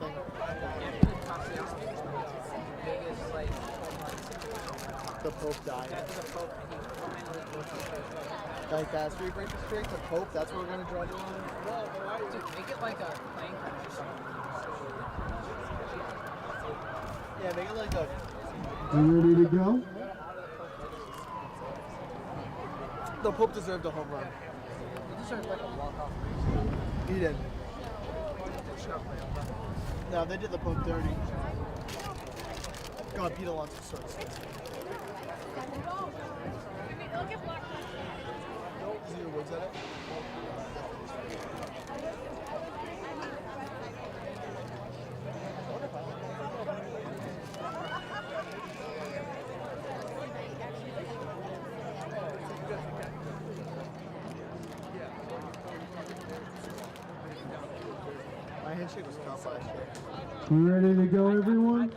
thing. The Pope died. Like that street breaker streak, the Pope, that's what we're gonna draw the line. Dude, make it like a playing card or something. Yeah, make it like a... You ready to go? The Pope deserved a home run. He deserved like a walk-off. He did. No, they did the Pope dirty. God, Pete Alonso sucks. Is your Woods at it? My handshake was tough last year. You ready to go, everyone?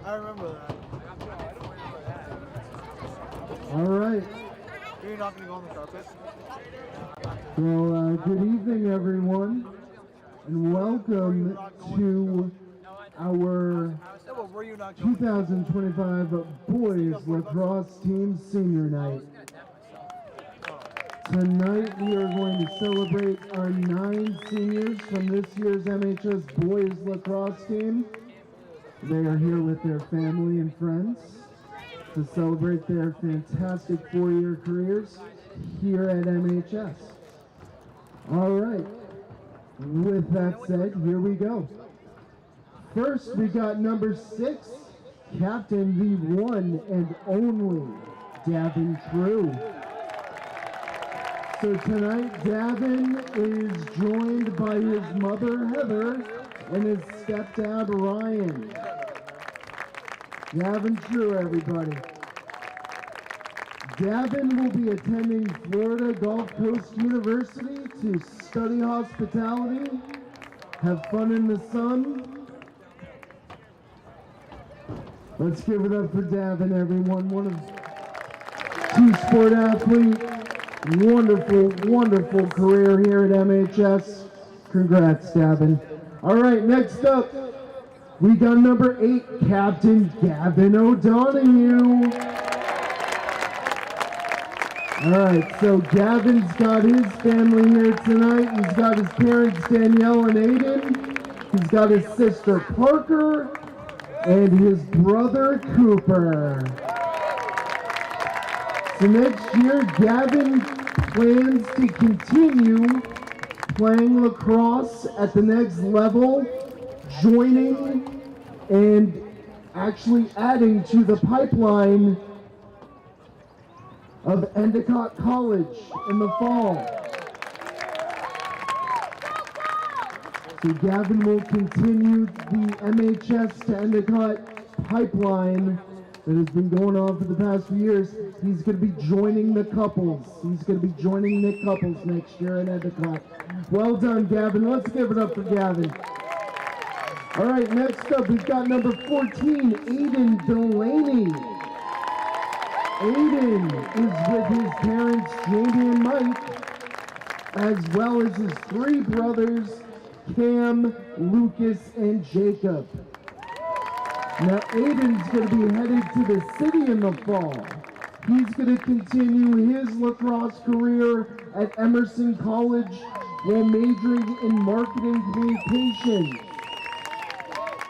I remember that. All right. You're not going to go on the carpet? Well, good evening, everyone, and welcome to our Yeah, but were you not going? 2025 Boys Lacrosse Team Senior Night. Tonight, we are going to celebrate our 9 seniors from this year's MHS Boys Lacrosse team. They are here with their family and friends to celebrate their fantastic 4-year careers here at MHS. All right, with that said, here we go. First, we got number 6, captain, the one and only Davin True. So tonight, Davin is joined by his mother, Heather, and his stepdad, Ryan. Davin True, everybody. Davin will be attending Florida Gulf Coast University to study hospitality, have fun in the sun. Let's give it up for Davin, everyone. One of 2-sport athlete. Wonderful, wonderful career here at MHS. Congrats, Davin. All right, next up, we got number 8, Captain Gavin O'Donoghue. All right, so Gavin's got his family here tonight. He's got his parents, Danielle and Aiden. He's got his sister, Parker, and his brother, Cooper. So next year, Gavin plans to continue playing lacrosse at the next level, joining and actually adding to the pipeline of Endicott College in the fall. So Gavin will continue the MHS to Endicott pipeline that has been going on for the past few years. He's going to be joining the couples. He's going to be joining Nick Couples next year in Endicott. Well done, Gavin. Let's give it up for Gavin. All right, next up, we've got number 14, Aiden Delaney. Aiden is with his parents, Jamie and Mike, as well as his 3 brothers, Cam, Lucas, and Jacob. Now, Aiden's going to be headed to the city in the fall. He's going to continue his lacrosse career at Emerson College while majoring in marketing communications.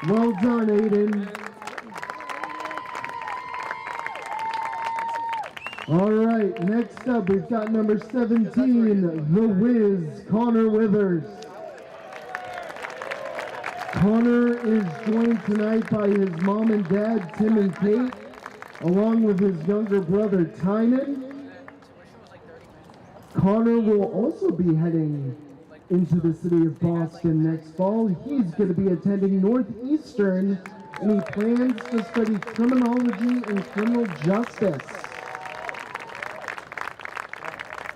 Well done, Aiden. All right, next up, we've got number 17, The Wiz, Connor Withers. Connor is joined tonight by his mom and dad, Tim and Kate, along with his younger brother, Tynan. Connor will also be heading into the city of Boston next fall. He's going to be attending Northeastern, and he plans to study criminology and criminal justice.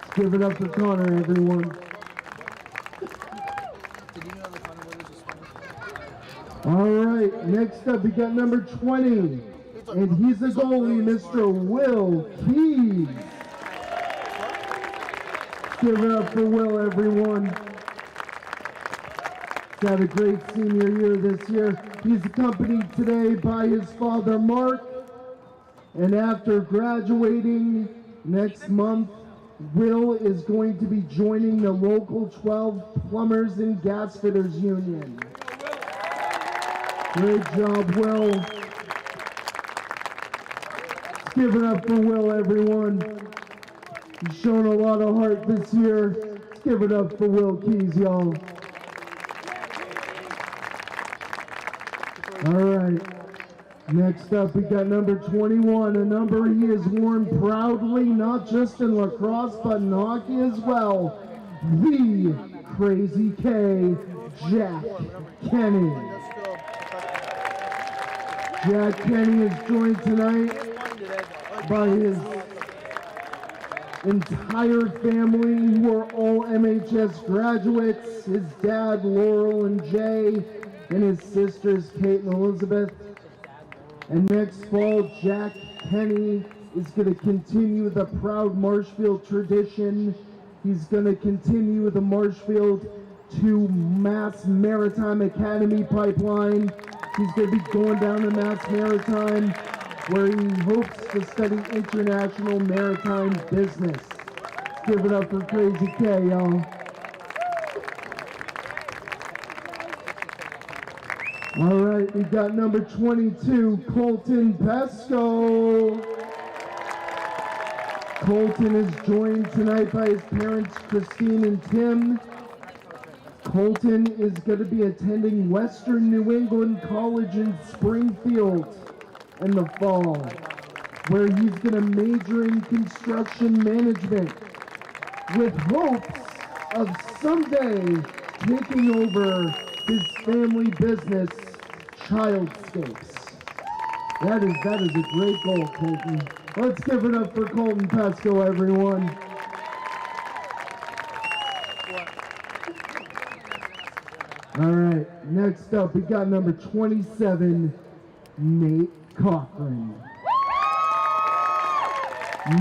Let's give it up for Connor, everyone. All right, next up we got number 20, and he's the goalie, Mr. Will Keys. Give it up for Will, everyone. got a great senior year this year. He's accompanied today by his father, Mark. And after graduating next month, Will is going to be joining the local 12 Plumbers and Gasfitters Union. Great job, Will. Let's give it up for Will, everyone. He's shown a lot of heart this year. Let's give it up for Will Keys, y'all. All right. Next up, we got number 21, a number he has worn proudly, not just in lacrosse, but in hockey as well. The Crazy K, Jack Kenny. Jack Kenny is joined tonight by his entire family, who are all MHS graduates. His dad, Laurel and Jay, and his sisters, Kate and Elizabeth. And next fall, Jack Kenny is going to continue the proud Marshfield tradition. He's going to continue the Marshfield to Mass Maritime Academy pipeline. He's going to be going down to Mass Maritime, where he hopes to study international maritime business. Let's give it up for Crazy K, y'all. All right, we got number 22, Colton Pesco. Colton is joined tonight by his parents, Christine and Tim. Colton is going to be attending Western New England College in Springfield in the fall, where he's going to major in construction management with hopes of someday taking over his family business, Childscapes. That is a great goal, Colton. Let's give it up for Colton Pesco, everyone. All right, next up, we got number 27, Nate Cochran.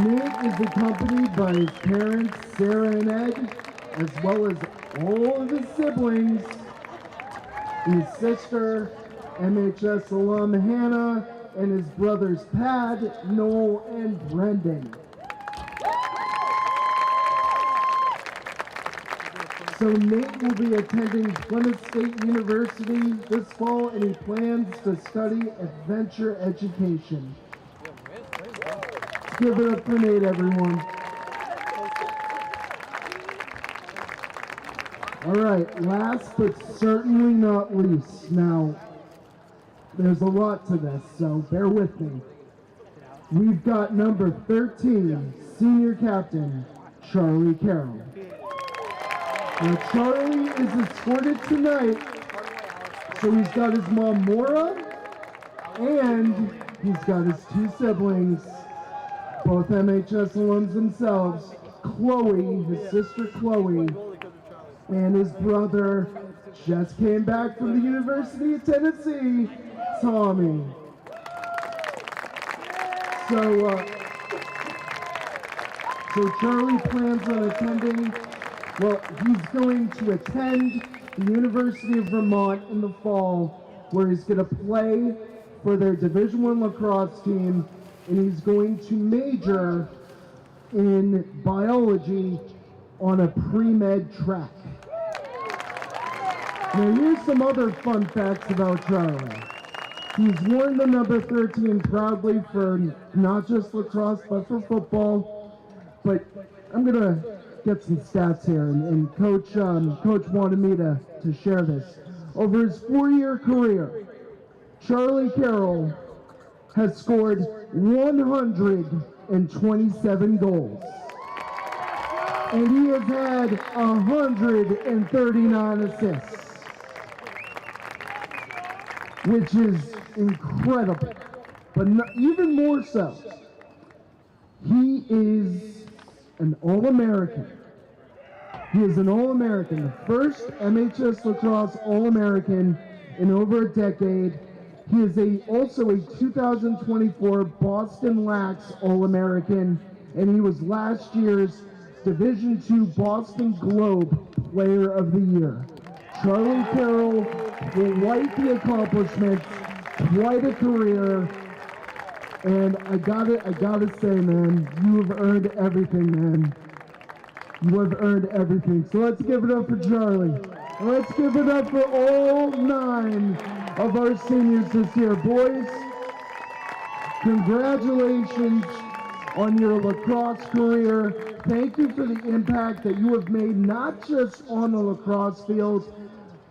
Nate is accompanied by his parents, Sarah and Ed, as well as all of his siblings, his sister, MHS alum Hannah, and his brothers Pad, Noel, and Brendan. So Nate will be attending Plymouth State University this fall, and he plans to study adventure education. Let's give it up for Nate, everyone. All right, last but certainly not least. Now, there's a lot to this, so bear with me. We've got number 13, senior captain, Charlie Carroll. Now, Charlie is escorted tonight, so he's got his mom, Maura, and he's got his two siblings, both MHS alums themselves, Chloe, his sister Chloe, and his brother just came back from the University of Tennessee, Tommy. So Charlie plans on attending, well, he's going to attend the University of Vermont in the fall, where he's going to play for their Division I lacrosse team, and he's going to major in biology on a pre-med track. Now here's some other fun facts about Charlie. He's worn the number 13 proudly for not just lacrosse, but for football. But I'm gonna get some stats here, and Coach wanted me to share this. Over his 4-year career, Charlie Carroll has scored 127 goals. And he has had 139 assists, which is incredible. But even more so, he is an All-American. He is an All-American, the first MHS Lacrosse All-American in over a decade. He is also a 2024 Boston Lax All-American, and he was last year's Division II Boston Globe Player of the Year. Charlie Carroll will write the accomplishments, quite a career, and I gotta say, man, you have earned everything, man. You have earned everything. So let's give it up for Charlie. Let's give it up for all 9 of our seniors this year. Boys, congratulations on your lacrosse career. Thank you for the impact that you have made, not just on the lacrosse field,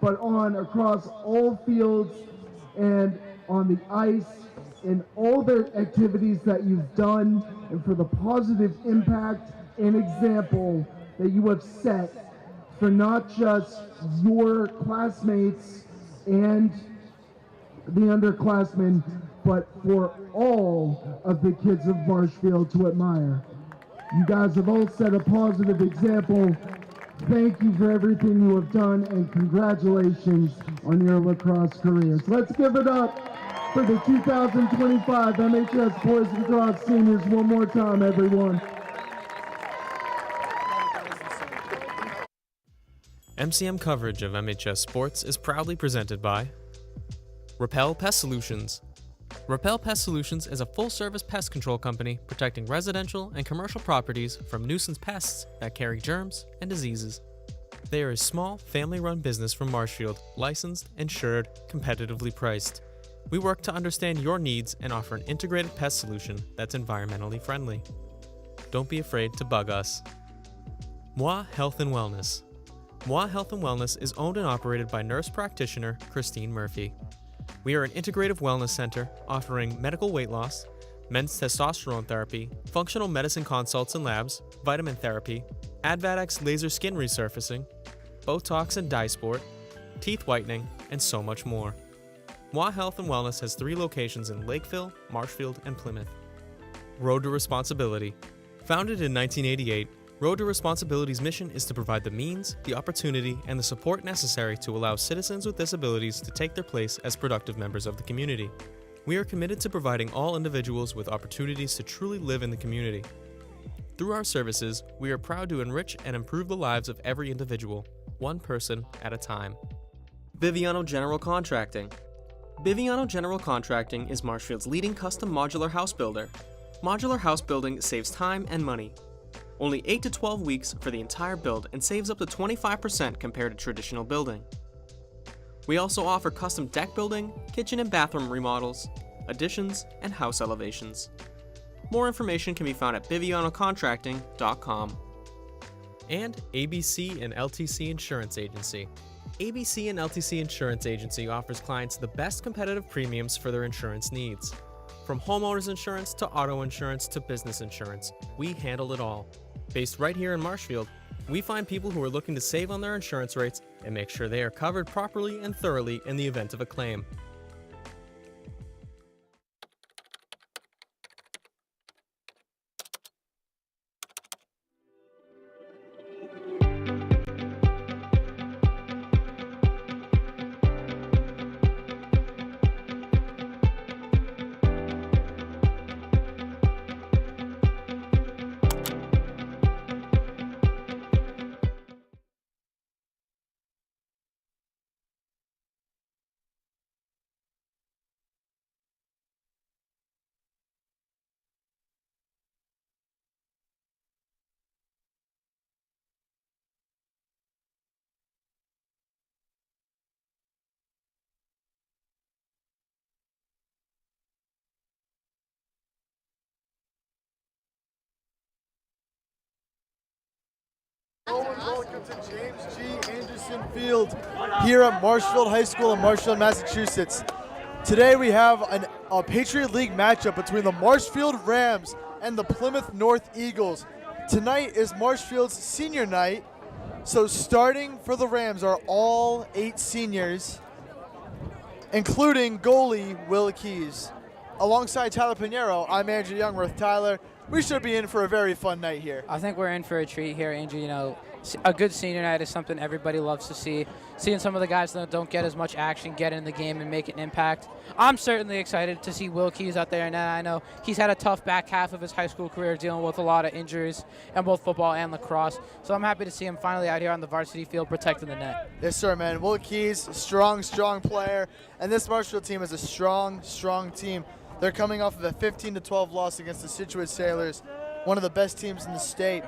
but across all fields and on the ice and all the activities that you've done, and for the positive impact and example that you have set for not just your classmates and the underclassmen, but for all of the kids of Marshfield to admire. You guys have all set a positive example. Thank you for everything you have done, and congratulations on your lacrosse careers. Let's give it up for the 2025 MHS Boys Lacrosse Seniors one more time, everyone. MCM coverage of MHS Sports is proudly presented by Repel Pest Solutions. Repel Pest Solutions is a full-service pest control company protecting residential and commercial properties from nuisance pests that carry germs and diseases. They are a small, family-run business from Marshfield, licensed, insured, competitively priced. We work to understand your needs and offer an integrated pest solution that's environmentally friendly. Don't be afraid to bug us. Moi Health and Wellness. Moi Health and Wellness is owned and operated by nurse practitioner Christine Murphy. We are an integrative wellness center offering medical weight loss, men's testosterone therapy, functional medicine consults and labs, vitamin therapy, Advadex laser skin resurfacing, Botox and dye sport, teeth whitening, and so much more. Moi Health and Wellness has 3 locations in Lakeville, Marshfield, and Plymouth. Road to Responsibility. Founded in 1988, Road to Responsibility's mission is to provide the means, the opportunity, and the support necessary to allow citizens with disabilities to take their place as productive members of the community. We are committed to providing all individuals with opportunities to truly live in the community. Through our services, we are proud to enrich and improve the lives of every individual, one person at a time. Biviano General Contracting. Biviano General Contracting is Marshfield's leading custom modular house builder. Modular house building saves time and money. Only 8 to 12 weeks for the entire build and saves up to 25% compared to traditional building. We also offer custom deck building, kitchen and bathroom remodels, additions, and house elevations. More information can be found at bivianocontracting.com. And ABC and LTC Insurance Agency. ABC and LTC Insurance Agency offers clients the best competitive premiums for their insurance needs. From homeowners insurance to auto insurance to business insurance, we handle it all. Based right here in Marshfield, we find people who are looking to save on their insurance rates and make sure they are covered properly and thoroughly in the event of a claim. Welcome to James G. Anderson Field here at Marshfield High School in Marshfield, Massachusetts. Today we have a Patriot League matchup between the Marshfield Rams and the Plymouth North Eagles. Tonight is Marshfield's senior night, so starting for the Rams are all 8 seniors, including goalie Will Keys. Alongside Tyler Pinheiro, I'm Andrew Youngworth. Tyler, we should be in for a very fun night here. I think we're in for a treat here, Andrew. You know, A good senior night is something everybody loves to see. Seeing some of the guys that don't get as much action get in the game and make an impact. I'm certainly excited to see Will Keys out there, and I know he's had a tough back half of his high school career dealing with a lot of injuries in both football and lacrosse. So I'm happy to see him finally out here on the varsity field protecting the net. Yes, sir, man. Will Keys, strong player, and this Marshfield team is a strong team. They're coming off of a 15-12 loss against the Scituate Sailors, one of the best teams in the state.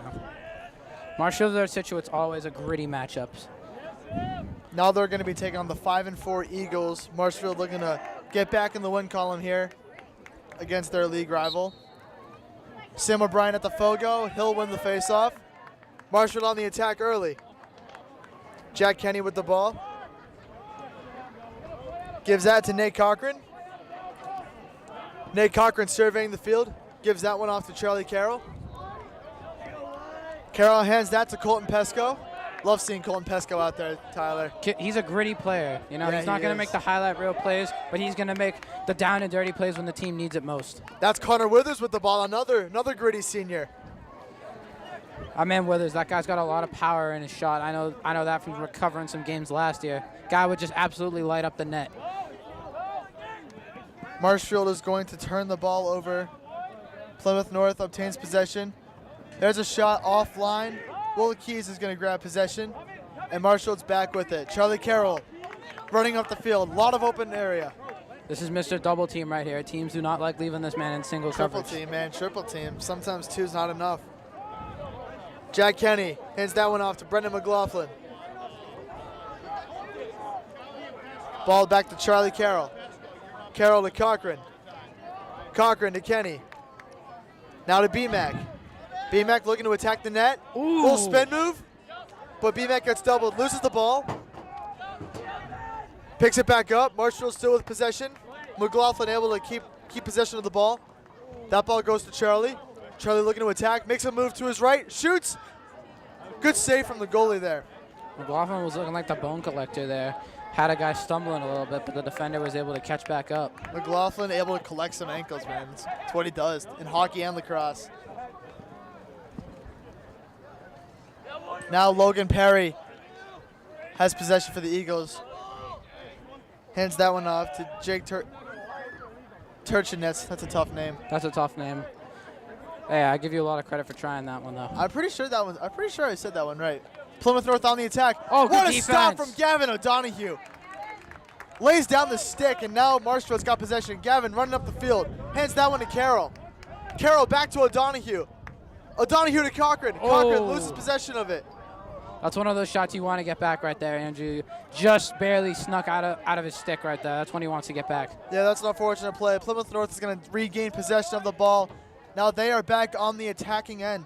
Marshfield or Scituate's always a gritty matchup. Now they're going to be taking on the 5-4 Eagles. Marshfield looking to get back in the win column here against their league rival. Sam O'Brien at the Fogo. He'll win the faceoff. Marshfield on the attack early. Jack Kenny with the ball. Gives that to Nate Cochran. Nate Cochran surveying the field. Gives that one off to Charlie Carroll. Carroll hands that to Colton Pesco. Love seeing Colton Pesco out there, Tyler. He's a gritty player. You know, Yeah, he's not going to is. make the highlight reel plays, but he's going to make the down and dirty plays when the team needs it most. That's Connor Withers with the ball, another gritty senior. Our man Withers, that guy's got a lot of power in his shot. I know that from recovering some games last year. Guy would just absolutely light up the net. Marshfield is going to turn the ball over. Plymouth North obtains possession. There's a shot offline. Will Keys is going to grab possession, and Marshfield's back with it. Charlie Carroll running up the field. A lot of open area. This is Mr. Double Team right here. Teams do not like leaving this man in single Triple coverage. team, man. Triple team. Sometimes two's not enough. Jack Kenny hands that one off to Brendan McLaughlin. Ball back to Charlie Carroll. Carroll to Cochran. Cochran to Kenny. Now to B-Mac. B-Mac looking to attack the net. Ooh. Little spin move, but B-Mac gets doubled, loses the ball. Picks it back up. Marshfield still with possession. McLaughlin able to keep possession of the ball. That ball goes to Charlie. Charlie looking to attack, makes a move to his right, shoots. Good save from the goalie there. McLaughlin was looking like the bone collector there. Had a guy stumbling a little bit, but the defender was able to catch back up. McLaughlin able to collect some ankles, man. That's what he does in hockey and lacrosse. Now Logan Perry has possession for the Eagles. Hands that one off to Jake Turchinets. That's a tough name. That's a tough name. Hey, I give you a lot of credit for trying that one, though. I'm pretty sure I said that one right. Plymouth North on the attack. Oh, good what a defense. stop from Gavin O'Donoghue. Lays down the stick, and now Marshfield's got possession. Gavin running up the field. Hands that one to Carroll. Carroll back to O'Donoghue. O'Donoghue to Cochran. Cochran Oh. loses possession of it. That's one of those shots you want to get back right there, Andrew. Just barely snuck out of his stick right there. That's when he wants to get back. Yeah, that's an unfortunate play. Plymouth North is going to regain possession of the ball. Now they are back on the attacking end.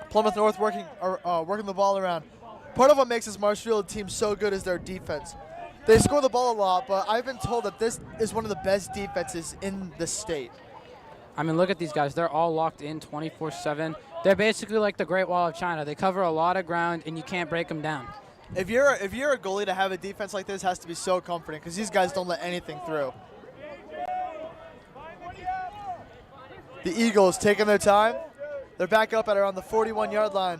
Plymouth North working the ball around. Part of what makes this Marshfield team so good is their defense. They score the ball a lot, but I've been told that this is one of the best defenses in the state. I mean, look at these guys. They're all locked in 24/7. They're basically like the Great Wall of China. They cover a lot of ground, and you can't break them down. If you're a goalie, to have a defense like this has to be so comforting because these guys don't let anything through. The Eagles taking their time. They're back up at around the 41-yard line.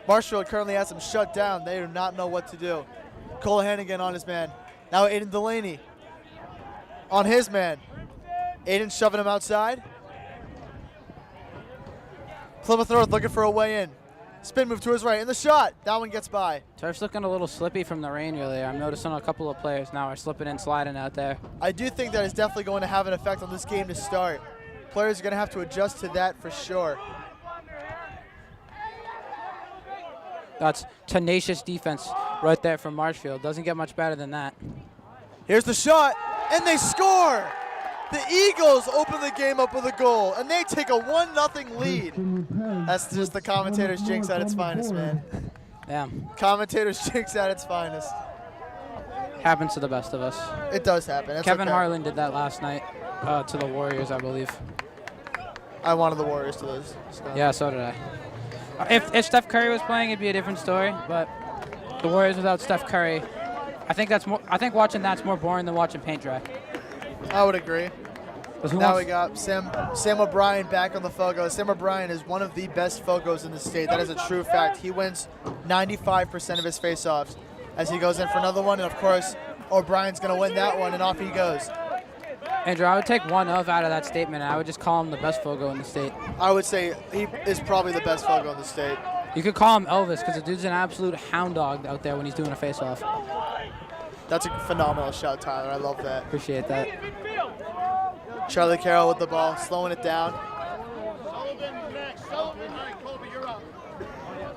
Marshfield currently has them shut down. They do not know what to do. Cole Hannigan on his man. Now Aiden Delaney on his man. Aiden shoving him outside. Plymouth North looking for a way in. Spin move to his right, and the shot. That one gets by. Turf's looking a little slippy from the rain earlier. I'm noticing a couple of players now are slipping and sliding out there. I do think that is definitely going to have an effect on this game to start. Players are going to have to adjust to that for sure. That's tenacious defense right there from Marshfield. Doesn't get much better than that. Here's the shot, and they score! The Eagles open the game up with a goal, and they take a 1-0 lead. That's just the commentator's jinx at its finest, man. Yeah, Commentator's jinx at its finest. happens to the best of us. It does happen. It's Kevin okay. Harlan did that last night to the Warriors, I believe. I wanted the Warriors to lose. So. Yeah, so did I. If Steph Curry was playing, it'd be a different story. But the Warriors without Steph Curry, I think watching that's more boring than watching paint dry. I would agree. Now we got Sam O'Brien back on the Fogo. Sam O'Brien is one of the best Fogos in the state. That is a true fact. He wins 95% of his face-offs as he goes in for another one. And, of course, O'Brien's going to win that one, and off he goes. Andrew, I would take one of out of that statement, and I would just call him the best Fogo in the state. I would say he is probably the best Fogo in the state. You could call him Elvis because the dude's an absolute hound dog out there when he's doing a face-off. That's a phenomenal shot, Tyler. I love that. Appreciate that. Charlie Carroll with the ball, slowing it down.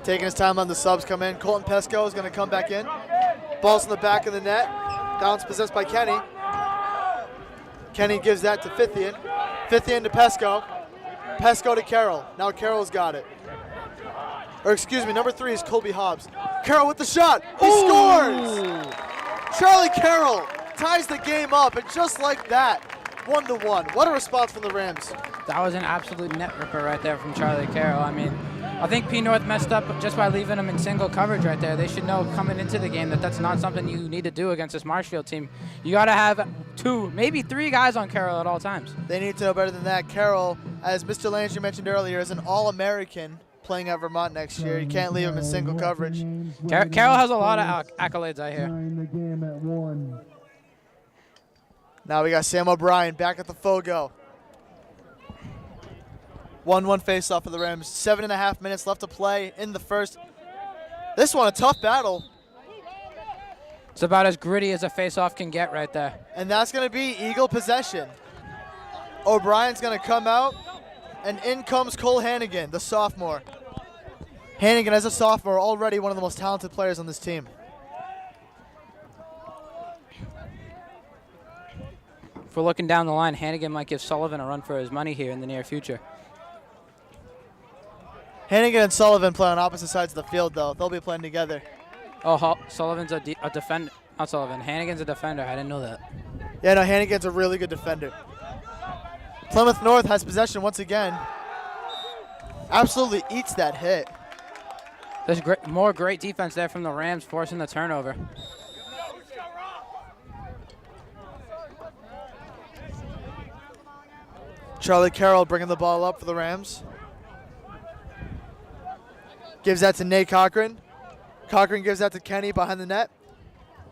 Taking his time on the subs come in. Colton Pesco is going to come back in. Ball's in the back of the net. Down's possessed by Kenny. Kenny gives that to Fithian. Fithian to Pesco. Pesco to Carroll. Now Carroll's got it. Or excuse me, number 3 is Colby Hobbs. Carroll with the shot. He scores! Charlie Carroll ties the game up, and just like that, 1-1. What a response from the Rams. That was an absolute net ripper right there from Charlie Carroll. I mean, I think P North messed up just by leaving him in single coverage right there. They should know coming into the game that that's not something you need to do against this Marshfield team. You got to have 2, maybe 3 guys on Carroll at all times. They need to know better than that. Carroll, as Mr. Landry mentioned earlier, is an All-American playing at Vermont next year. You can't leave him in single coverage. Carroll has a lot of accolades, I hear. The game at 1. Now we got Sam O'Brien back at the Fogo. 1-1 face-off for the Rams. 7.5 minutes left to play in the first. This one, a tough battle. It's about as gritty as a face-off can get right there. And that's going to be Eagle possession. O'Brien's going to come out, and in comes Cole Hannigan, the sophomore. Hannigan, as a sophomore, already one of the most talented players on this team. If we're looking down the line, Hannigan might give Sullivan a run for his money here in the near future. Hannigan and Sullivan play on opposite sides of the field, though. They'll be playing together. Oh, Sullivan's a defender. Not Sullivan. Hannigan's a defender. I didn't know that. Yeah, no, Hannigan's a really good defender. Plymouth North has possession once again. Absolutely eats that hit. There's more great defense there from the Rams forcing the turnover. Charlie Carroll bringing the ball up for the Rams. Gives that to Nate Cochran. Cochran gives that to Kenny behind the net.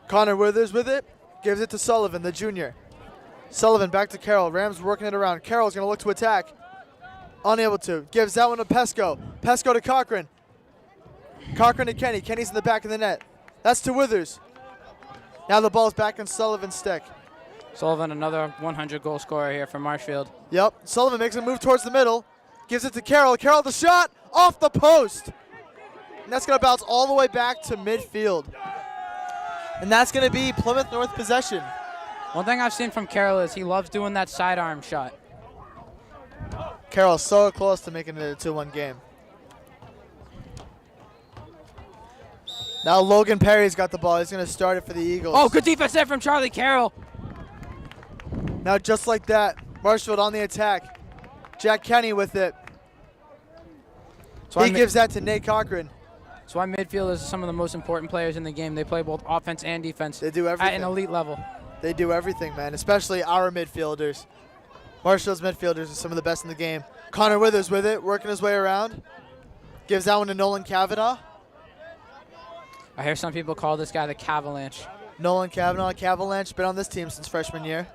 Connor Withers with it. Gives it to Sullivan, the junior. Sullivan back to Carroll. Rams working it around. Carroll's going to look to attack. Unable to. Gives that one to Pesco. Pesco to Cochran. Cochran to Kenny. Kenny's in the back of the net. That's to Withers. Now the ball's back in Sullivan's stick. Sullivan, another 100-goal scorer here for Marshfield. Yep. Sullivan makes a move towards the middle. Gives it to Carroll. Carroll the shot. Off the post. And that's going to bounce all the way back to midfield. And that's going to be Plymouth North possession. One thing I've seen from Carroll is he loves doing that sidearm shot. Carroll's so close to making it a 2-1 game. Now Logan Perry's got the ball. He's going to start it for the Eagles. Oh, good defense there from Charlie Carroll. Now just like that, Marshfield on the attack. Jack Kenny with it. He gives that to Nate Cochran. That's why midfield is some of the most important players in the game. They play both offense and defense. They do everything. At an elite level. They do everything, man, especially our midfielders. Marshfield's midfielders are some of the best in the game. Connor Withers with it, working his way around. Gives that one to Nolan Kavanaugh. I hear some people call this guy the Cavalanche. Nolan Kavanaugh, Cavalanche, been on this team since freshman year.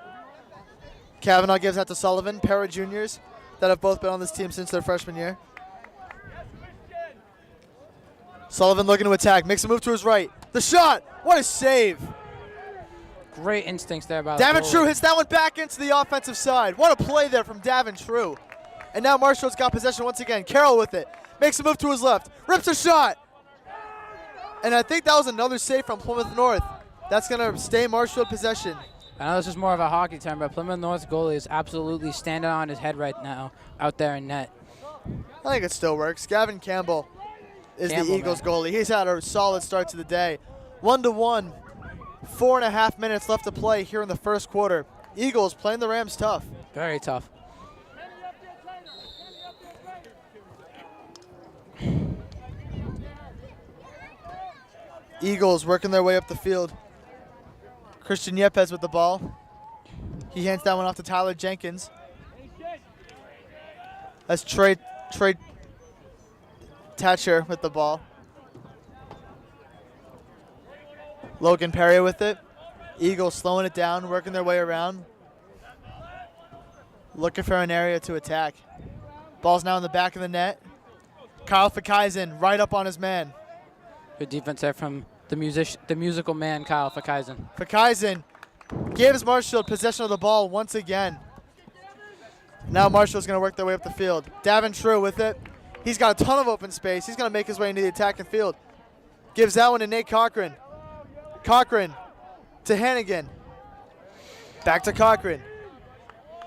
Kavanaugh gives that to Sullivan, Para juniors that have both been on this team since their freshman year. Sullivan looking to attack, makes a move to his right. The shot, what a save. Great instincts there by Davin True hits that one back into the offensive side. What a play there from Davin True. And now Marshfield's got possession once again. Carroll with it, makes a move to his left, rips a shot. And I think that was another save from Plymouth North. That's going to stay Marshfield possession. I know this is more of a hockey term, but Plymouth North's goalie is absolutely standing on his head right now out there in net. I think it still works. Gavin Campbell is the Eagles goalie. He's had a solid start to the day. 1-1. 4.5 minutes left to play here in the first quarter. Eagles playing the Rams tough. Very tough. Eagles working their way up the field. Christian Yepes with the ball. He hands that one off to Tyler Jenkins. That's Trey Thatcher with the ball. Logan Perry with it. Eagles slowing it down, working their way around. Looking for an area to attack. Ball's now in the back of the net. Kyle Fakaisen right up on his man. Good defense there from the musical man, Kyle Fakaisen. Fakaisen gives Marshfield possession of the ball once again. Now Marshfield's going to work their way up the field. Davin True with it. He's got a ton of open space. He's going to make his way into the attacking field. Gives that one to Nate Cochran. Cochran to Hannigan. Back to Cochran.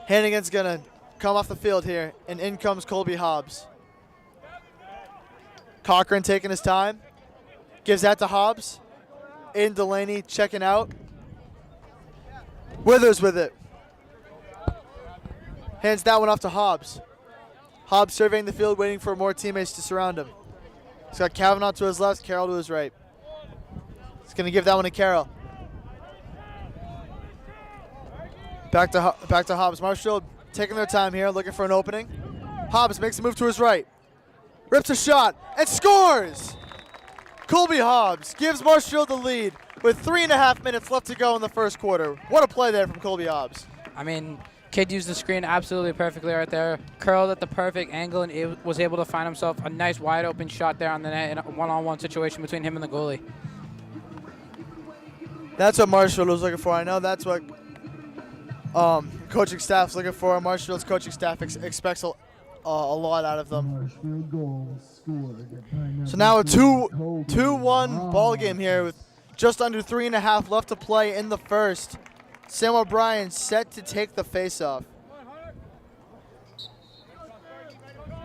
Hannigan's going to come off the field here, and in comes Colby Hobbs. Cochran taking his time. Gives that to Hobbs. Aiden Delaney checking out. Withers with it. Hands that one off to Hobbs. Hobbs surveying the field, waiting for more teammates to surround him. He's got Kavanaugh to his left, Carroll to his right. He's going to give that one to Carroll. Back to Hobbs. Marshfield taking their time here, looking for an opening. Hobbs makes a move to his right. Rips a shot and scores! Colby Hobbs gives Marshfield the lead with 3.5 minutes left to go in the first quarter. What a play there from Colby Hobbs. I mean, kid used the screen absolutely perfectly right there. Curled at the perfect angle and was able to find himself a nice wide open shot there on the net in a one-on-one situation between him and the goalie. That's what Marshfield was looking for. I know that's what coaching staff's looking for. Marshfield's coaching staff expects a lot out of them. So now a 2-1 ball game here with just under 3.5 left to play in the first. Sam O'Brien set to take the faceoff.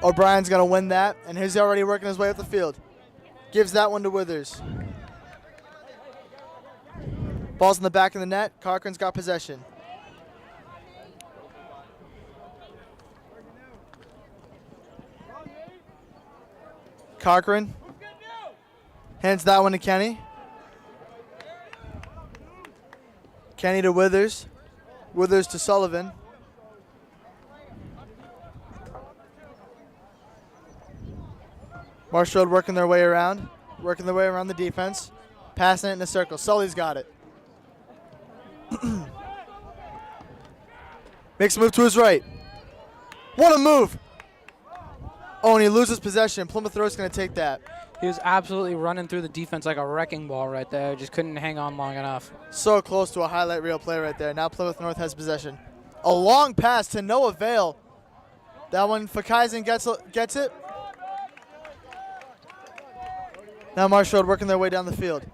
O'Brien's going to win that, and he's already working his way up the field. Gives that one to Withers. Ball's in the back of the net. Cochran's got possession. Cochran hands that one to Kenny. Kenny to Withers. Withers to Sullivan. Marshfield working their way around the defense. Passing it in a circle. Sully's got it. Makes a move to his right. What a move! Oh, and he loses possession. Plymouth Road's going to take that. He was absolutely running through the defense like a wrecking ball right there. Just couldn't hang on long enough. So close to a highlight reel play right there. Now Plymouth North has possession. A long pass to no avail. That one, Fakaisen gets it. Now Marshfield working their way down the field.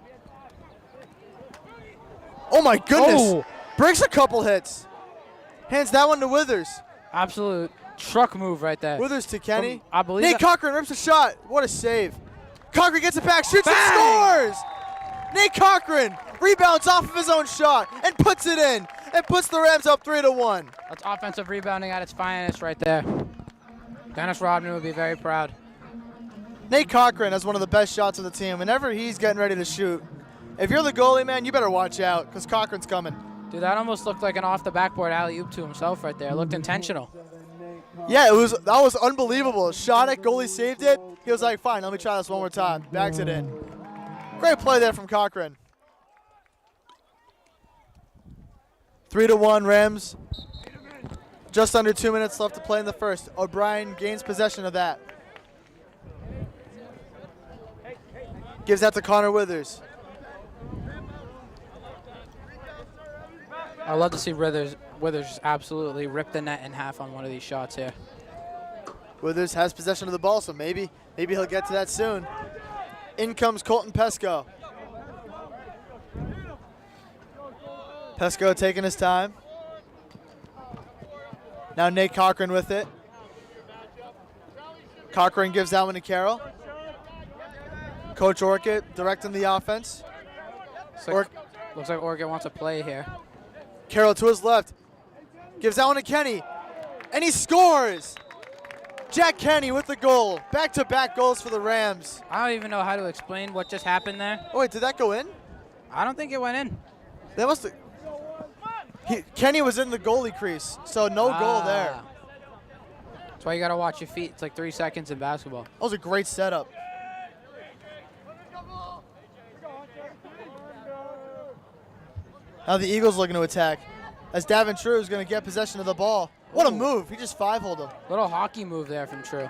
Oh my goodness! Oh. Breaks a couple hits. Hands that one to Withers. Absolute truck move right there. Withers to Kenny. I believe Nate Cochran rips a shot. What a save. Cochran gets it back, shoots and scores! Nate Cochran rebounds off of his own shot and puts it in and puts the Rams up 3-1. That's offensive rebounding at its finest right there. Dennis Rodman would be very proud. Nate Cochran has one of the best shots of the team. Whenever he's getting ready to shoot, if you're the goalie, man, you better watch out because Cochran's coming. Dude, that almost looked like an off-the-backboard alley-oop to himself right there. It looked intentional. Yeah, that was unbelievable. Shot it, goalie saved it. He was like, fine, let me try this one more time. Bags it in. Great play there from Cochran. 3-1 Rams. Just under 2 minutes left to play in the first. O'Brien gains possession of that. Gives that to Connor Withers. I'd love to see Withers just absolutely rip the net in half on one of these shots here. Withers has possession of the ball, so maybe he'll get to that soon. In comes Colton Pesco. Pesco taking his time. Now Nate Cochran with it. Cochran gives that one to Carroll. Coach Orchid directing the offense. Looks like Orchid wants a play here. Carroll to his left. Gives that one to Kenny. And he scores! Jack Kenny with the goal. Back-to-back goals for the Rams. I don't even know how to explain what just happened there. Oh, wait, did that go in? I don't think it went in. They must have. Kenny was in the goalie crease, so no goal there. That's why you got to watch your feet. It's like 3 seconds in basketball. That was a great setup. Now the Eagles looking to attack as Davin True is going to get possession of the ball. What a move. He just five-holed him. Little hockey move there from True.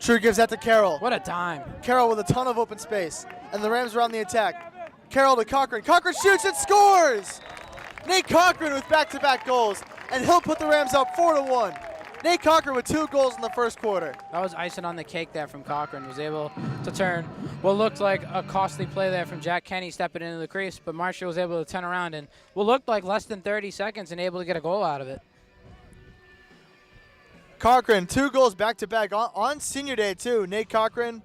True gives that to Carroll. What a dime. Carroll with a ton of open space. And the Rams are on the attack. Carroll to Cochran. Cochran shoots and scores! Nate Cochran with back-to-back goals. And he'll put the Rams up 4-1. Nate Cochran with 2 goals in the first quarter. That was icing on the cake there from Cochran. Was able to turn what looked like a costly play there from Jack Kenny stepping into the crease, but Marshall was able to turn around in what looked like less than 30 seconds and able to get a goal out of it. Cochran, 2 goals back-to-back on senior day, too. Nate Cochran,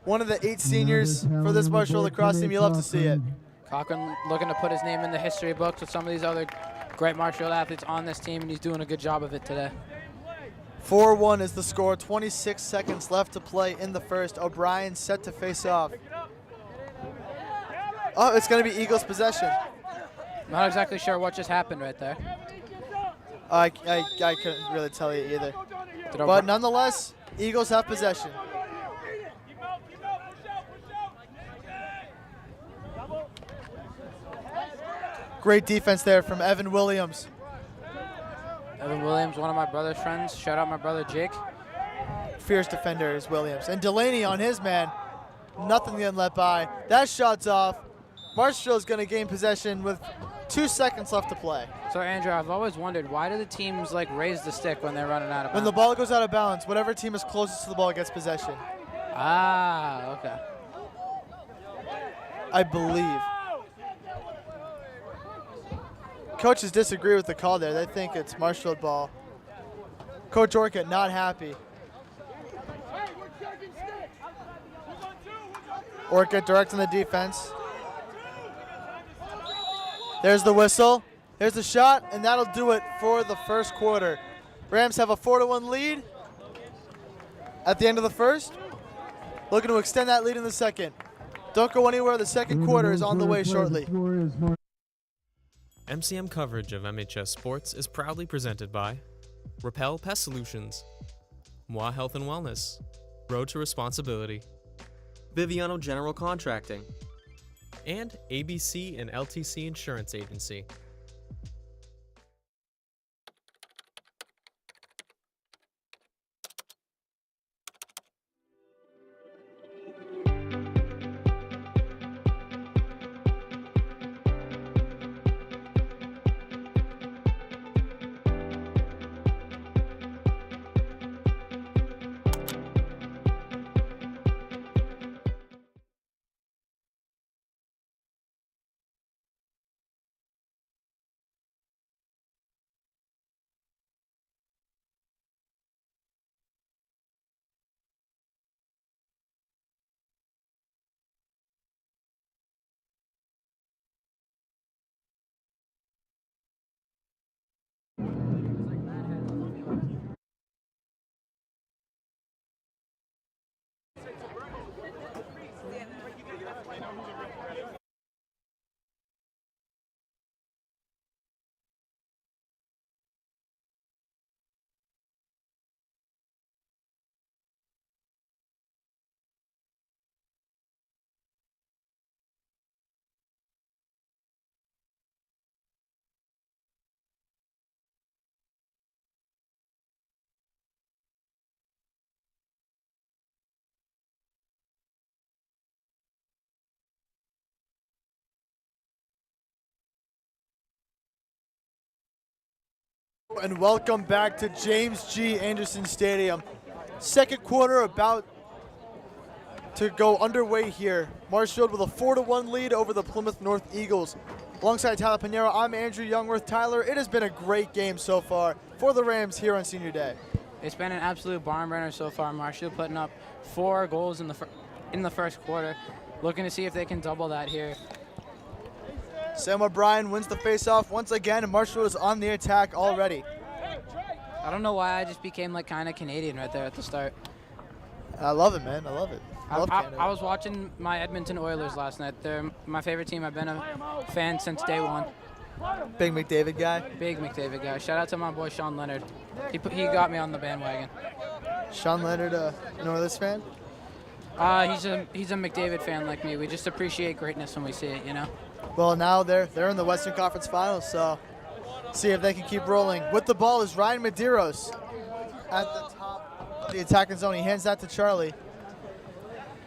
one of the 8 seniors for this Marshall lacrosse team. You'll love to see it. Cochran looking to put his name in the history books with some of these other great Marshall athletes on this team, and he's doing a good job of it today. 4-1 is the score. 26 seconds left to play in the first. O'Brien set to face off. Oh, it's going to be Eagles possession. Not exactly sure what just happened right there. I couldn't really tell you either. But nonetheless, Eagles have possession. Great defense there from Evan Williams. Evan Williams, one of my brother's friends. Shout out my brother Jake. Fierce defender is Williams. And Delaney on his man. Nothing getting let by. That shot's off. Marshall's going to gain possession with 2 seconds left to play. So, Andrew, I've always wondered, why do the teams like raise the stick when they're running out of bounds? When the ball goes out of bounds, whatever team is closest to the ball gets possession. Ah, okay. I believe. Coaches disagree with the call there. They think it's Marshall ball. Coach Orcutt not happy. Orcutt directing the defense. There's the whistle. There's the shot, and that'll do it for the first quarter. Rams have a 4-1 lead at the end of the first. Looking to extend that lead in the second. Don't go anywhere. The second quarter is on the way shortly. MCM coverage of MHS Sports is proudly presented by Repel Pest Solutions, Moi Health and Wellness, Road to Responsibility, Biviano General Contracting, and ABC and LTC Insurance Agency. And welcome back to James G. Anderson Stadium. Second quarter about to go underway here. Marshfield with a 4-1 lead over the Plymouth North Eagles. Alongside Tyler Pinheiro, I'm Andrew Youngworth. Tyler, it has been a great game so far for the Rams here on Senior Day. It's been an absolute barn burner so far. Marshall putting up 4 goals in the first quarter. Looking to see if they can double that here. Sam O'Brien wins the faceoff once again, and Marshall is on the attack already. I don't know why I just became like kind of Canadian right there at the start. I love it, man. I love it. I was watching my Edmonton Oilers last night. They're my favorite team. I've been a fan since day one. Big McDavid guy. Big McDavid guy. Shout out to my boy Sean Leonard. He got me on the bandwagon. Sean Leonard, an Oilers fan? He's a McDavid fan like me. We just appreciate greatness when we see it, you know? Well, now they're in the Western Conference Finals, so see if they can keep rolling. With the ball is Ryan Medeiros at the top of the attacking zone. He hands that to Charlie.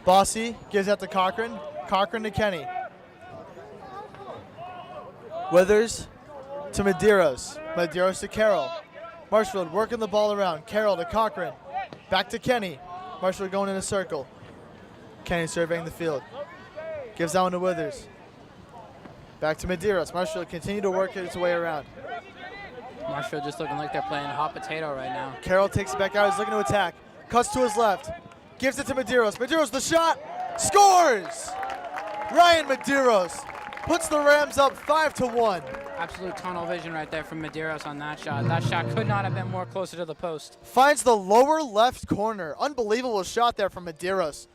Bossy gives that to Cochran. Cochran to Kenny. Withers to Medeiros. Medeiros to Carroll. Marshfield working the ball around. Carroll to Cochran. Back to Kenny. Marshfield going in a circle. Kenny surveying the field. Gives that one to Withers. Back to Medeiros. Marshfield continue to work its way around. Marshfield just looking like they're playing hot potato right now. Carroll takes it back out. He's looking to attack. Cuts to his left. Gives it to Medeiros. Medeiros the shot. Scores! Ryan Medeiros puts the Rams up 5-1. Absolute tunnel vision right there from Medeiros on that shot. That shot could not have been more closer to the post. Finds the lower left corner. Unbelievable shot there from Medeiros.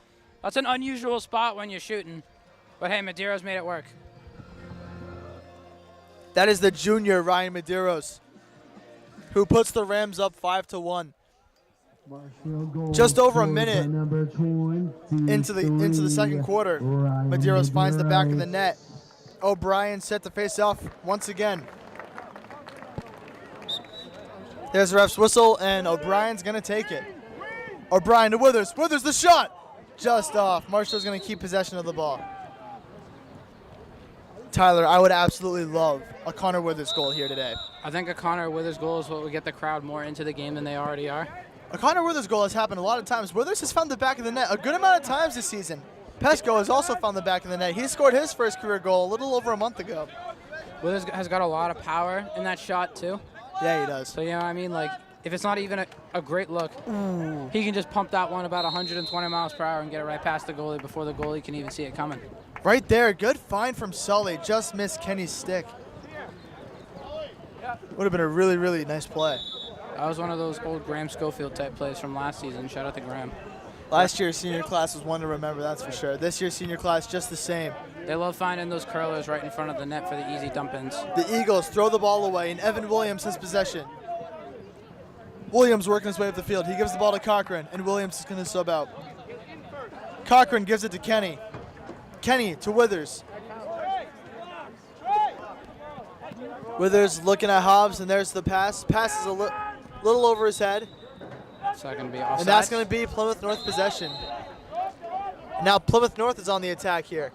That's an unusual spot when you're shooting. But hey, Medeiros made it work. That is the junior Ryan Medeiros, who puts the Rams up 5-1. Just over a minute into the second quarter, Medeiros finds the back of the net. O'Brien set to face off once again. There's the ref's whistle, and O'Brien's going to take it. O'Brien to Withers. Withers the shot! Just off. Marshall's going to keep possession of the ball. Tyler, I would absolutely love a Connor Withers goal here today. I think a Connor Withers goal is what would get the crowd more into the game than they already are. A Connor Withers goal has happened a lot of times. Withers has found the back of the net a good amount of times this season. Pesco has also found the back of the net. He scored his first career goal a little over a month ago. Withers has got a lot of power in that shot, too. Yeah, he does. So, you know what I mean? Like, if it's not even a great look, he can just pump that one about 120 miles per hour and get it right past the goalie before the goalie can even see it coming. Right there, good find from Sully. Just missed Kenny's stick. Would have been a really, really nice play. That was one of those old Graham Schofield type plays from last season. Shout out to Graham. Last year's senior class was one to remember, that's for sure. This year's senior class, just the same. They love finding those curlers right in front of the net for the easy dump-ins. The Eagles throw the ball away, and Evan Williams has possession. Williams working his way up the field. He gives the ball to Cochran, and Williams is going to sub out. Cochran gives it to Kenny. Kenny to Withers. Withers looking at Hobbs, and there's the pass. Pass is a little over his head. It's not going to be offside. And that's going to be Plymouth North possession. Now Plymouth North is on the attack here.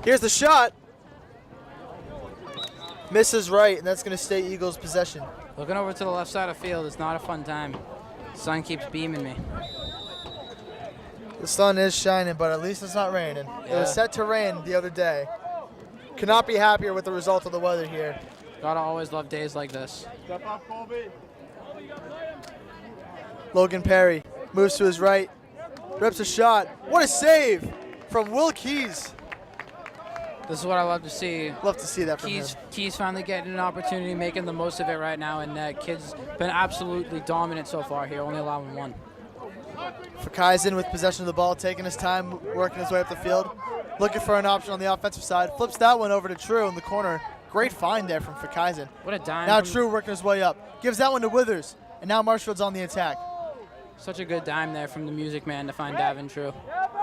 Here's the shot. Misses right, and that's going to stay Eagles possession. Looking over to the left side of the field, it's not a fun time. The sun keeps beaming me. The sun is shining, but at least it's not raining. It was set to rain the other day. Could not be happier with the result of the weather here. Gotta always love days like this. Logan Perry moves to his right, rips a shot. What a save from Will Keys. This is what I love to see. Love to see that from him. Keys finally getting an opportunity, making the most of it right now, and Kid's been absolutely dominant so far here, only allowing one. Fakaizen with possession of the ball, taking his time, working his way up the field, looking for an option on the offensive side. Flips that one over to True in the corner. Great find there from Fakaizen. What a dime. Now True working his way up. Gives that one to Withers, and now Marshfield's on the attack. Such a good dime there from the Music Man to find Davin True.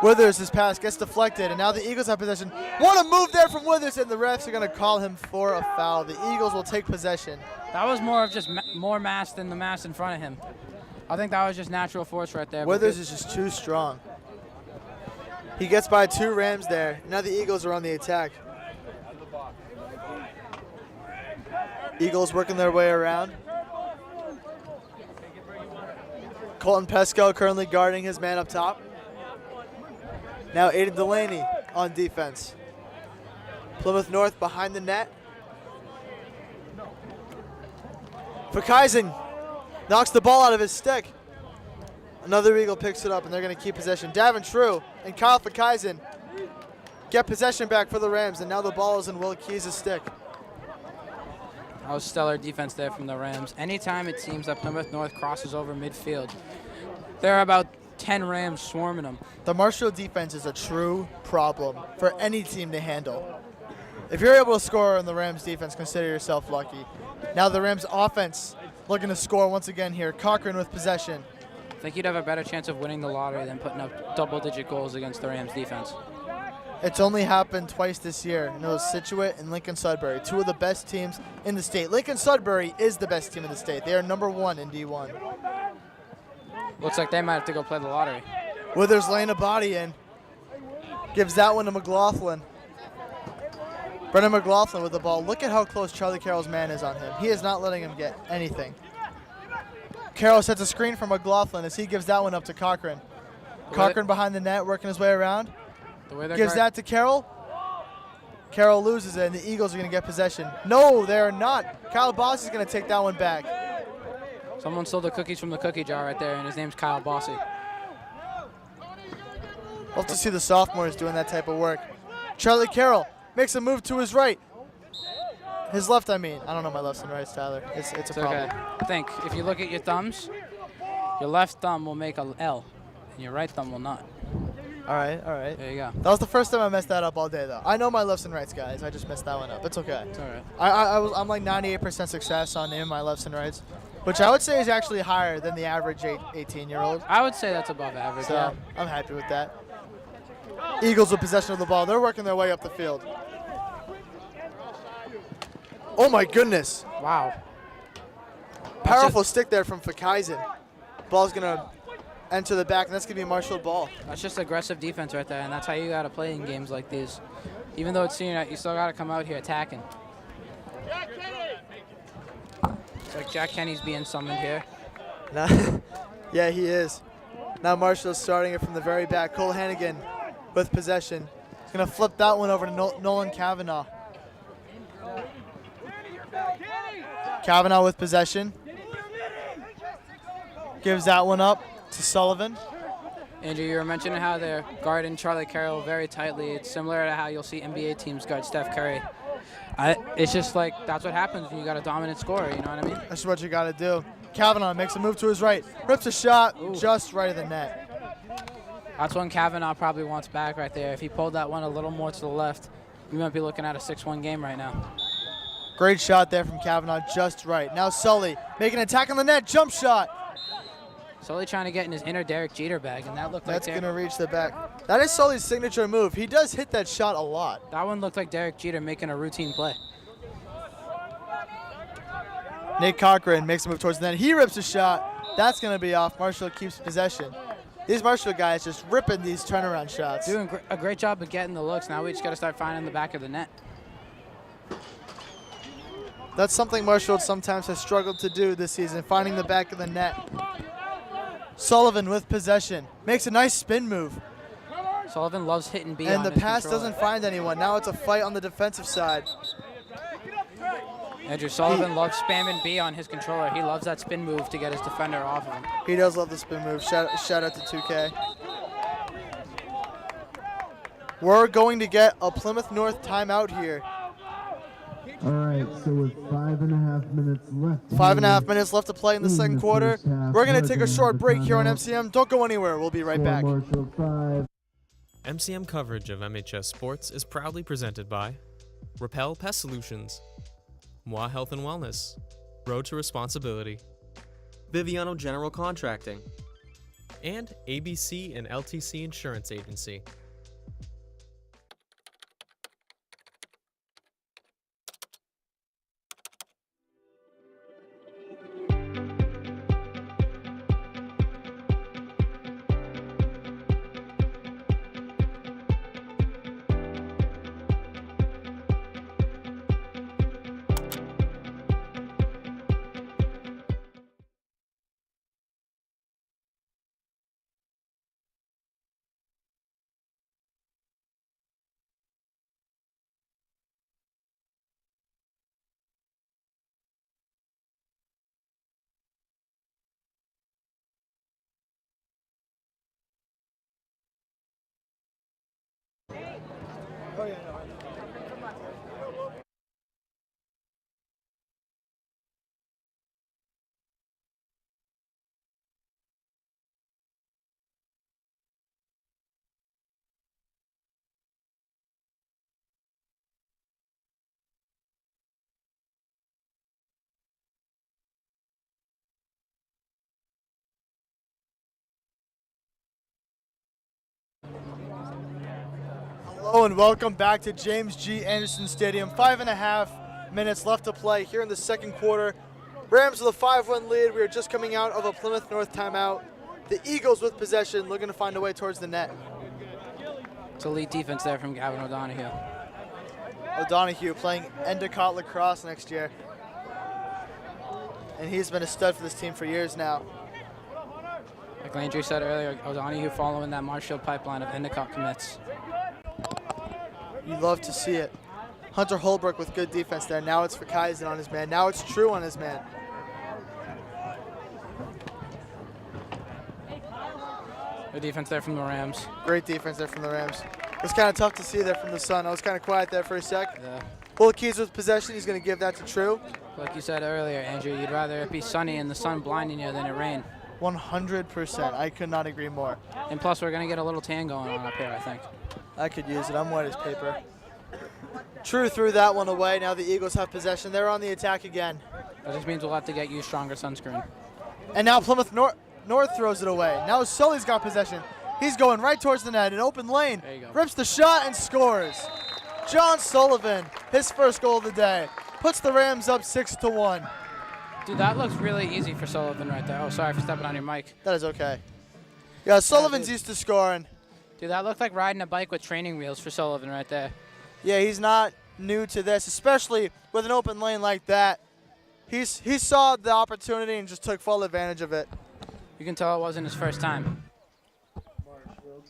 Withers, his pass gets deflected, and now the Eagles have possession. What a move there from Withers, and the refs are going to call him for a foul. The Eagles will take possession. That was more of just more mass than the mass in front of him. I think that was just natural force right there. Withers is just too strong. He gets by two Rams there. Now the Eagles are on the attack. Eagles working their way around. Colton Pesco currently guarding his man up top. Now Aiden Delaney on defense. Plymouth North behind the net. Fakaizen knocks the ball out of his stick. Another Eagle picks it up, and they're going to keep possession. Davin True and Kyle Fakaizen get possession back for the Rams, and now the ball is in Will Keys' stick. That was stellar defense there from the Rams. Anytime it seems that Plymouth North crosses over midfield, there are about 10 Rams swarming them. The Marshall defense is a true problem for any team to handle. If you're able to score on the Rams defense, consider yourself lucky. Now the Rams offense looking to score once again here. Cochran with possession. I think you'd have a better chance of winning the lottery than putting up double-digit goals against the Rams defense. It's only happened twice this year, and it was Scituate and Lincoln-Sudbury, two of the best teams in the state. Lincoln-Sudbury is the best team in the state. They are #1 in D1. Looks like they might have to go play the lottery. Withers laying a body in. Gives that one to McLaughlin. Brendan McLaughlin with the ball. Look at how close Charlie Carroll's man is on him. He is not letting him get anything. Carroll sets a screen for McLaughlin as he gives that one up to Cochran. Cochran behind the net, working his way around. Gives that to Carroll. Carroll loses it, and the Eagles are going to get possession. No, they are not. Kyle Boss is going to take that one back. Someone stole the cookies from the cookie jar right there, and his name's Kyle Bossy. Love to see the sophomores doing that type of work. Charlie Carroll makes a move to his right. His left, I mean. I don't know my lefts and rights, Tyler. It's a problem. Okay. Think, if you look at your thumbs, your left thumb will make a L, and your right thumb will not. All right, all right. There you go. That was the first time I messed that up all day, though. I know my lefts and rights, guys. I just messed that one up. It's okay. It's all right. I'm like 98% success on my lefts and rights, which I would say is actually higher than the average 18-year-old. I would say that's above average, So yeah. I'm happy with that. Eagles with possession of the ball. They're working their way up the field. Oh, my goodness. Wow. Powerful stick there from Fakaisen. Ball's going to enter the back, and that's going to be a marshaled ball. That's just aggressive defense right there, and that's how you got to play in games like these. Even though it's senior night, you still got to come out here attacking. It's like Jack Kenny's being summoned here. Yeah, he is. Now Marshall's starting it from the very back. Cole Hannigan with possession. He's going to flip that one over to Nolan Kavanaugh. Kavanaugh with possession. Gives that one up to Sullivan. Andrew, you were mentioning how they're guarding Charlie Carroll very tightly. It's similar to how you'll see NBA teams guard Steph Curry. It's just like that's what happens when you got a dominant scorer, you know what I mean? That's what you got to do. Kavanaugh makes a move to his right. Rips a shot just right of the net. That's one Kavanaugh probably wants back right there. If he pulled that one a little more to the left, we might be looking at a 6-1 game right now. Great shot there from Kavanaugh, just right. Now Sully making an attack on the net, jump shot. Sully trying to get in his inner Derek Jeter bag, and that looked like That's going to reach the back. That is Sully's signature move. He does hit that shot a lot. That one looked like Derek Jeter making a routine play. Nate Cochran makes a move towards the net. He rips a shot. That's going to be off. Marshall keeps possession. These Marshall guys just ripping these turnaround shots. Doing a great job of getting the looks. Now we just got to start finding the back of the net. That's something Marshall sometimes has struggled to do this season, finding the back of the net. Sullivan with possession. Makes a nice spin move. Sullivan loves hitting B And on the his pass controller. doesn't find anyone. Now it's a fight on the defensive side. Andrew Sullivan loves spamming B on his controller. He loves that spin move to get his defender off of him. He does love the spin move. Shout out to 2K. We're going to get a Plymouth North timeout here. All right, so with 5.5 minutes left. 5.5 minutes left to play in the second quarter. first half, We're going to we're take a gonna short have a break here on timeout. MCM. Don't go anywhere. We'll be right back. Marshall 5. MCM coverage of MHS Sports is proudly presented by Repel Pest Solutions, Moi Health and Wellness, Road to Responsibility, Biviano General Contracting. and ABC and LTC Insurance Agency. Oh, yeah, no, I know. Hello and welcome back to James G. Anderson Stadium. 5.5 minutes left to play here in the second quarter. Rams with a 5-1 lead. We are just coming out of a Plymouth North timeout. The Eagles with possession, looking to find a way towards the net. It's elite defense there from Gavin O'Donoghue. O'Donoghue playing Endicott Lacrosse next year. And he's been a stud for this team for years now. Like Landry said earlier, O'Donoghue following that Marshfield pipeline of Endicott commits. You love to see it. Hunter Holbrook with good defense there. Now it's Verkaisen on his man. Now it's True on his man. Good defense there from the Rams. Great defense there from the Rams. It was kind of tough to see there from the sun. I was kind of quiet there for a sec. Yeah. Wilkes with possession. He's going to give that to True. Like you said earlier, Andrew, you'd rather it be sunny and the sun blinding you than it rain. 100%. I could not agree more. And plus, we're going to get a little tan going on up here, I think. I could use it. I'm white as paper. True threw that one away. Now the Eagles have possession. They're on the attack again. That just means we'll have to get you stronger sunscreen. And now Plymouth North throws it away. Now Sully's got possession. He's going right towards the net. An open lane. There you go. Rips the shot and scores. John Sullivan, his first goal of the day. Puts the Rams up 6-1. Dude, that looks really easy for Sullivan right there. Oh, sorry for stepping on your mic. That is okay. Yeah, Sullivan's used to scoring. Dude, that looked like riding a bike with training wheels for Sullivan right there. Yeah, he's not new to this, especially with an open lane like that. He saw the opportunity and just took full advantage of it. You can tell it wasn't his first time.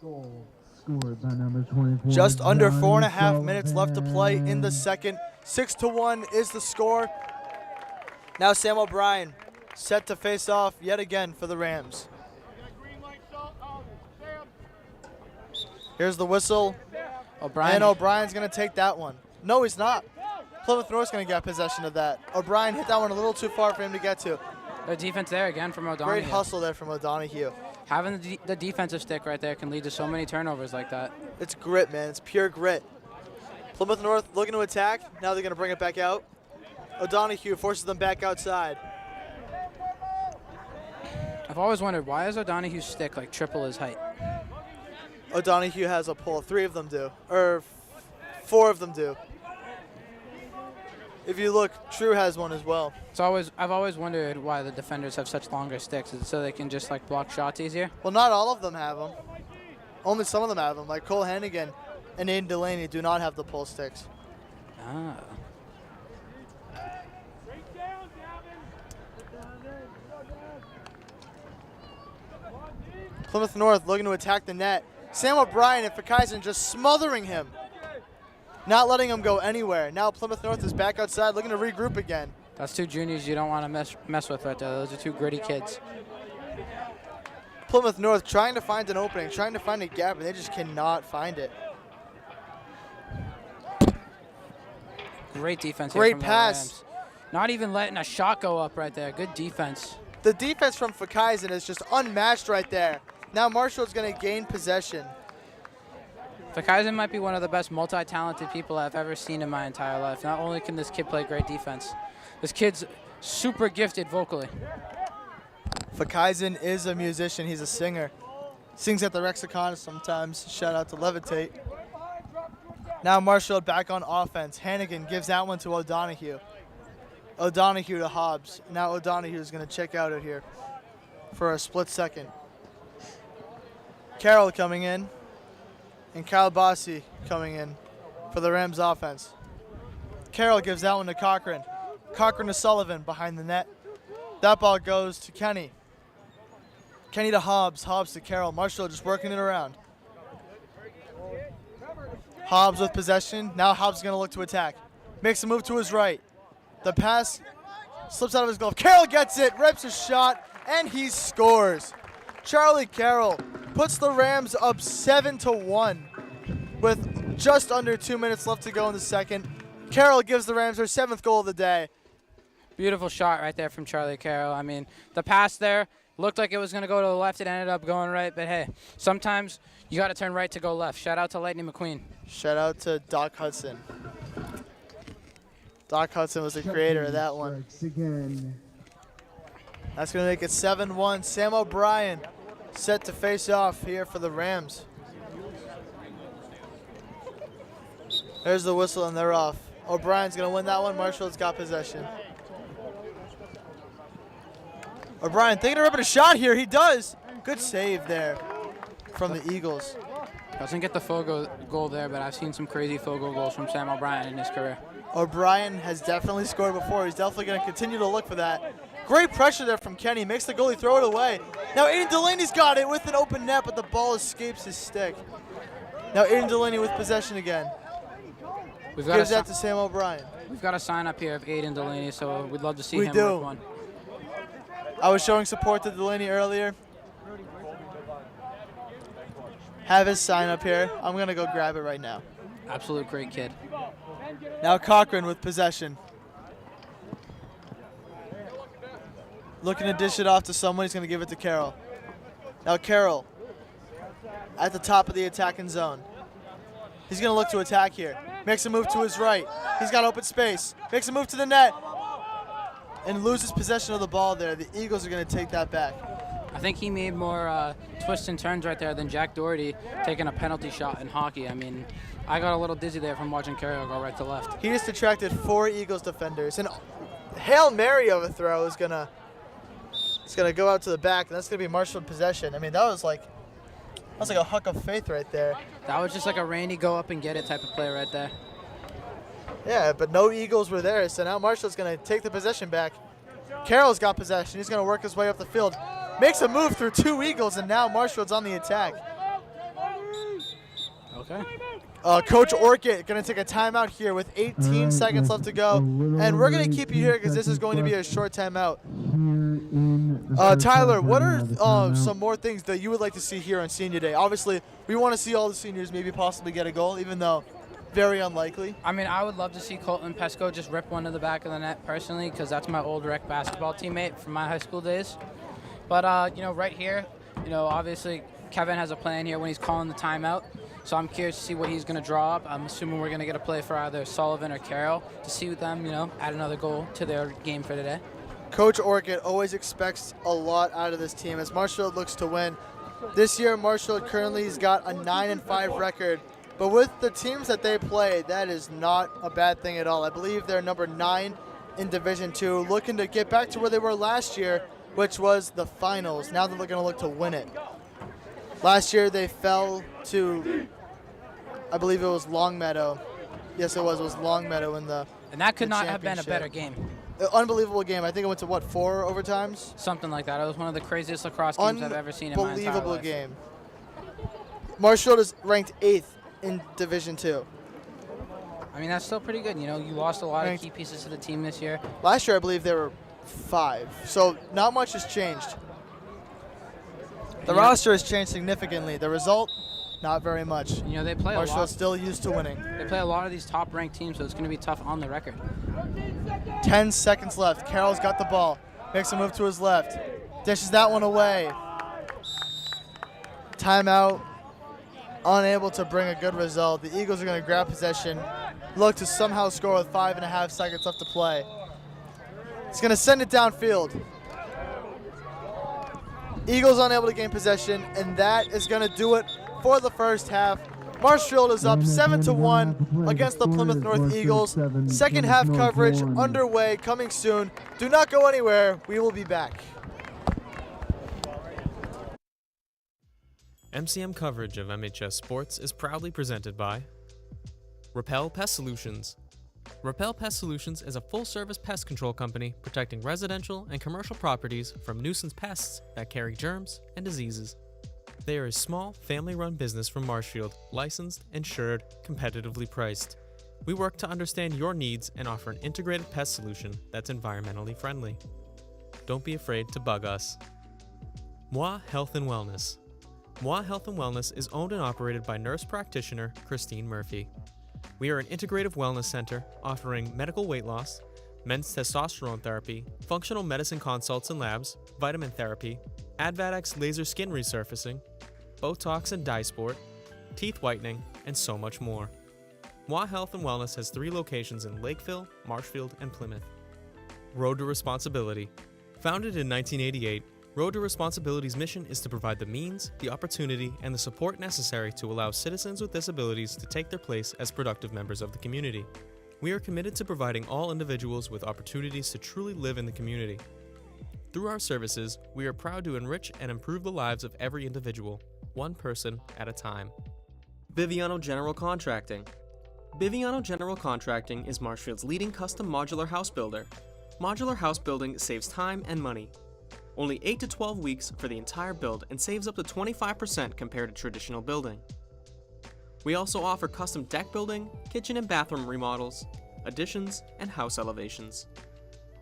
Goal scored by number 24. Just under 4.5 minutes left to play in the second. 6-1 is the score. Now Sam O'Brien set to face off yet again for the Rams. Here's the whistle. O'Brien. And O'Brien's going to take that one. No, he's not. Plymouth North's going to get possession of that. O'Brien hit that one a little too far for him to get to. The defense there again from O'Donoghue. Great hustle there from O'Donoghue. Having the defensive stick right there can lead to so many turnovers like that. It's grit, man. It's pure grit. Plymouth North looking to attack. Now they're going to bring it back out. O'Donoghue forces them back outside. I've always wondered, why is O'Donoghue's stick like triple his height? O'Donoghue has a pull. 3 of them do. Or 4 of them do. If you look, True has one as well. I've always wondered why the defenders have such longer sticks. Is it so they can just like block shots easier? Well, not all of them have them. Only some of them have them. Like Cole Hennigan and Aiden Delaney do not have the pull sticks. Ah. Plymouth North looking to attack the net. Sam O'Brien and Verkaisen just smothering him. Not letting him go anywhere. Now Plymouth North is back outside looking to regroup again. That's 2 juniors you don't want to mess with right there. Those are 2 gritty kids. Plymouth North trying to find an opening, trying to find a gap, and they just cannot find it. Great defense Great here from pass. the Rams. Not even letting a shot go up right there. Good defense. The defense from Verkaisen is just unmatched right there. Now Marshall's going to gain possession. Verkaisen might be one of the best multi-talented people I've ever seen in my entire life. Not only can this kid play great defense, this kid's super gifted vocally. Verkaisen is a musician. He's a singer. Sings at the Rexicon sometimes. Shout out to Levitate. Now Marshall back on offense. Hannigan gives that one to O'Donoghue. O'Donoghue to Hobbs. Now O'Donoghue is going to check out of here for a split second. Carroll coming in. And Kyle Bossi coming in for the Rams offense. Carroll gives that one to Cochran. Cochran to Sullivan behind the net. That ball goes to Kenny. Kenny to Hobbs. Hobbs to Carroll. Marshall just working it around. Hobbs with possession. Now Hobbs is going to look to attack. Makes a move to his right. The pass slips out of his glove. Carroll gets it, rips a shot, and he scores. Charlie Carroll puts the Rams up 7-1 with just under 2 minutes left to go in the second. Carroll gives the Rams their 7th goal of the day. Beautiful shot right there from Charlie Carroll. I mean, the pass there looked like it was going to go to the left. It ended up going right. But, hey, sometimes you got to turn right to go left. Shout out to Lightning McQueen. Shout out to Doc Hudson. Doc Hudson was the creator of that one. That's going to make it 7-1. Sam O'Brien set to face off here for the Rams. There's the whistle, and they're off. O'Brien's going to win that one. Marshfield's got possession. O'Brien thinking of ripping a shot here. He does. Good save there from the Eagles. Doesn't get the full goal there, but I've seen some crazy field goal goals from Sam O'Brien in his career. O'Brien has definitely scored before. He's definitely going to continue to look for that. Great pressure there from Kenny. Makes the goalie throw it away. Now Aiden Delaney's got it with an open net, but the ball escapes his stick. Now Aiden Delaney with possession again. Gives that to Sam O'Brien. We've got a sign up here of Aiden Delaney, so we'd love to see him do. work one. I was showing support to Delaney earlier. Have his sign up here. I'm going to go grab it right now. Absolute great kid. Now Cochran with possession. Looking to dish it off to someone. He's going to give it to Carroll. Now Carroll at the top of the attacking zone. He's going to look to attack here. Makes a move to his right. He's got open space. Makes a move to the net. And loses possession of the ball there. The Eagles are going to take that back. I think he made more twists and turns right there than Jack Doherty taking a penalty shot in hockey. I mean, I got a little dizzy there from watching Carroll go right to left. He just attracted 4 Eagles defenders. And Hail Mary overthrow is going to go out to the back, and that's going to be Marshfield possession. I mean, that was like a huck of faith right there. That was just like a Randy go up and get it type of play right there. Yeah, but no Eagles were there, so now Marshfield's going to take the possession back. Carroll's got possession. He's going to work his way up the field. Makes a move through 2 Eagles, and now Marshfield's on the attack. Okay. Coach Orchid going to take a timeout here with 18 seconds left to go. And we're going to keep you here because this is going to be a short timeout. Tyler, what are some more things that you would like to see here on Senior Day? Obviously, we want to see all the seniors maybe possibly get a goal, even though very unlikely. I mean, I would love to see Colton Pesco just rip one to the back of the net personally, because that's my old rec basketball teammate from my high school days. But, right here, obviously Kevin has a plan here when he's calling the timeout. So I'm curious to see what he's going to draw up. I'm assuming we're going to get a play for either Sullivan or Carroll to see them, add another goal to their game for today. Coach Orchid always expects a lot out of this team as Marshfield looks to win. This year, Marshfield currently has got a 9-5 record. But with the teams that they play, that is not a bad thing at all. I believe they're number 9 in Division II, looking to get back to where they were last year, which was the finals. Now they're going to look to win it. Last year they fell to, I believe it was Longmeadow. Yes, it was Longmeadow in the And that could not have been a better game. Unbelievable game. I think it went to, 4 overtimes? Something like that. It was one of the craziest lacrosse games I've ever seen in my entire life. Unbelievable game. Marshfield is ranked 8th in Division II. I mean, that's still pretty good. You lost a lot of key pieces to the team this year. Last year, I believe they were 5. So not much has changed. The roster has changed significantly. The result, not very much. They play a lot. Marshfield's still used to winning. They play a lot of these top-ranked teams, so it's going to be tough on the record. 10 seconds left. Carroll's got the ball. Makes a move to his left. Dishes that one away. Timeout. Unable to bring a good result. The Eagles are going to grab possession. Look to somehow score with 5.5 seconds left to play. He's going to send it downfield. Eagles unable to gain possession, and that is going to do it for the first half. Marshfield is up 7-1 against the Plymouth North Eagles. Second half coverage underway, coming soon. Do not go anywhere. We will be back. MCM coverage of MHS Sports is proudly presented by Repel Pest Solutions. Repel Pest Solutions is a full-service pest control company protecting residential and commercial properties from nuisance pests that carry germs and diseases. They are a small, family-run business from Marshfield, licensed, insured, competitively priced. We work to understand your needs and offer an integrated pest solution that's environmentally friendly. Don't be afraid to bug us. Moi Health and Wellness. Moi Health and Wellness is owned and operated by nurse practitioner Christine Murphy. We are an integrative wellness center offering medical weight loss, men's testosterone therapy, functional medicine consults and labs, vitamin therapy, Advadex laser skin resurfacing, Botox and dye sport, teeth whitening, and so much more. Moi Health and Wellness has 3 locations in Lakeville, Marshfield, and Plymouth. Road to Responsibility. Founded in 1988, Road to Responsibility's mission is to provide the means, the opportunity, and the support necessary to allow citizens with disabilities to take their place as productive members of the community. We are committed to providing all individuals with opportunities to truly live in the community. Through our services, we are proud to enrich and improve the lives of every individual, one person at a time. Biviano General Contracting. Biviano General Contracting is Marshfield's leading custom modular house builder. Modular house building saves time and money. Only 8 to 12 weeks for the entire build and saves up to 25% compared to traditional building. We also offer custom deck building, kitchen and bathroom remodels, additions, and house elevations.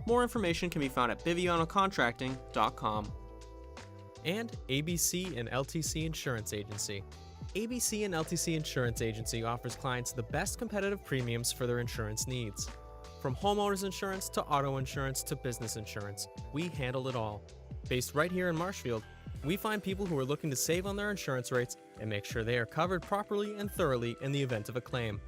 More information can be found at bivianocontracting.com. And ABC and LTC Insurance Agency. ABC and LTC Insurance Agency offers clients the best competitive premiums for their insurance needs. From homeowners insurance to auto insurance to business insurance, we handle it all. Based right here in Marshfield, we find people who are looking to save on their insurance rates and make sure they are covered properly and thoroughly in the event of a claim.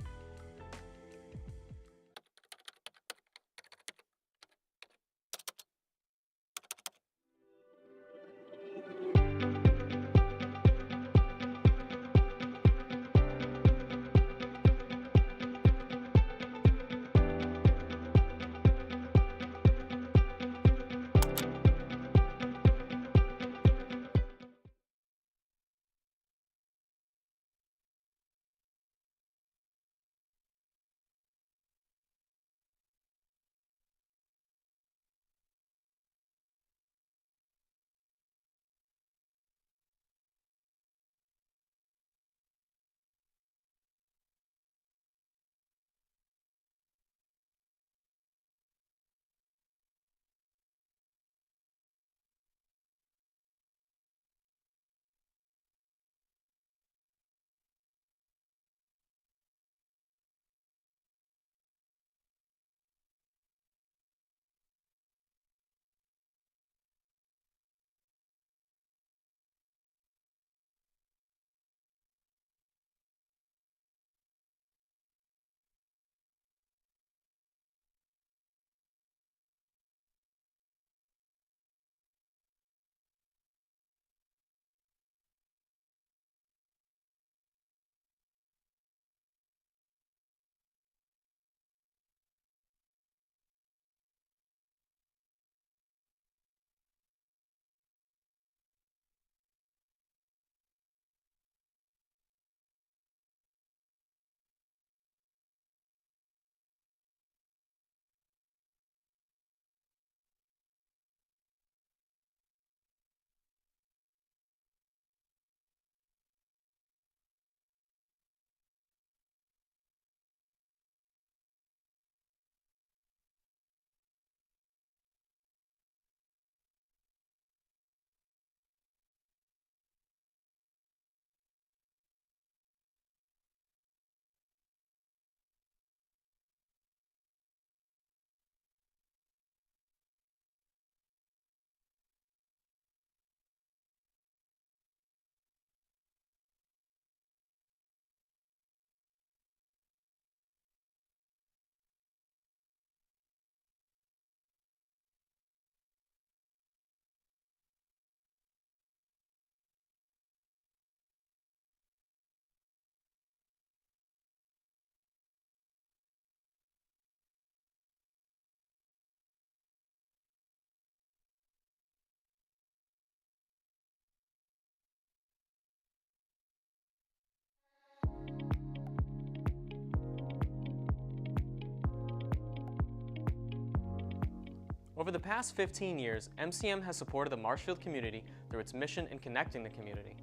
Over the past 15 years, MCM has supported the Marshfield community through its mission in connecting the community.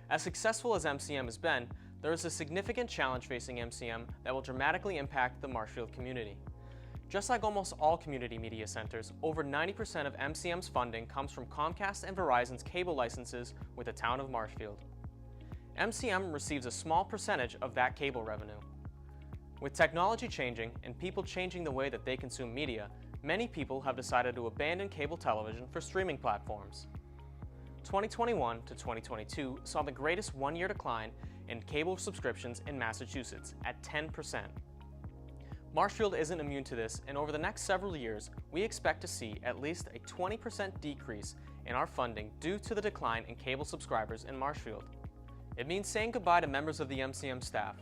As successful as MCM has been, there is a significant challenge facing MCM that will dramatically impact the Marshfield community. Just like almost all community media centers, over 90% of MCM's funding comes from Comcast and Verizon's cable licenses with the town of Marshfield. MCM receives a small percentage of that cable revenue. With technology changing and people changing the way that they consume media, many people have decided to abandon cable television for streaming platforms. 2021 to 2022 saw the greatest one-year decline in cable subscriptions in Massachusetts at 10%. Marshfield isn't immune to this, and over the next several years, we expect to see at least a 20% decrease in our funding due to the decline in cable subscribers in Marshfield. It means saying goodbye to members of the MCM staff,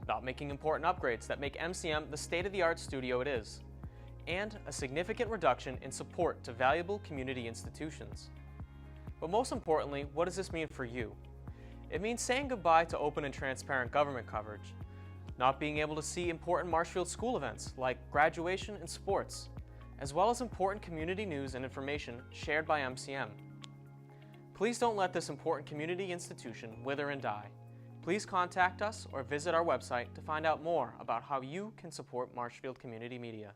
not making important upgrades that make MCM the state-of-the-art studio it is, and a significant reduction in support to valuable community institutions. But most importantly, what does this mean for you? It means saying goodbye to open and transparent government coverage, not being able to see important Marshfield school events like graduation and sports, as well as important community news and information shared by MCM. Please don't let this important community institution wither and die. Please contact us or visit our website to find out more about how you can support Marshfield Community Media.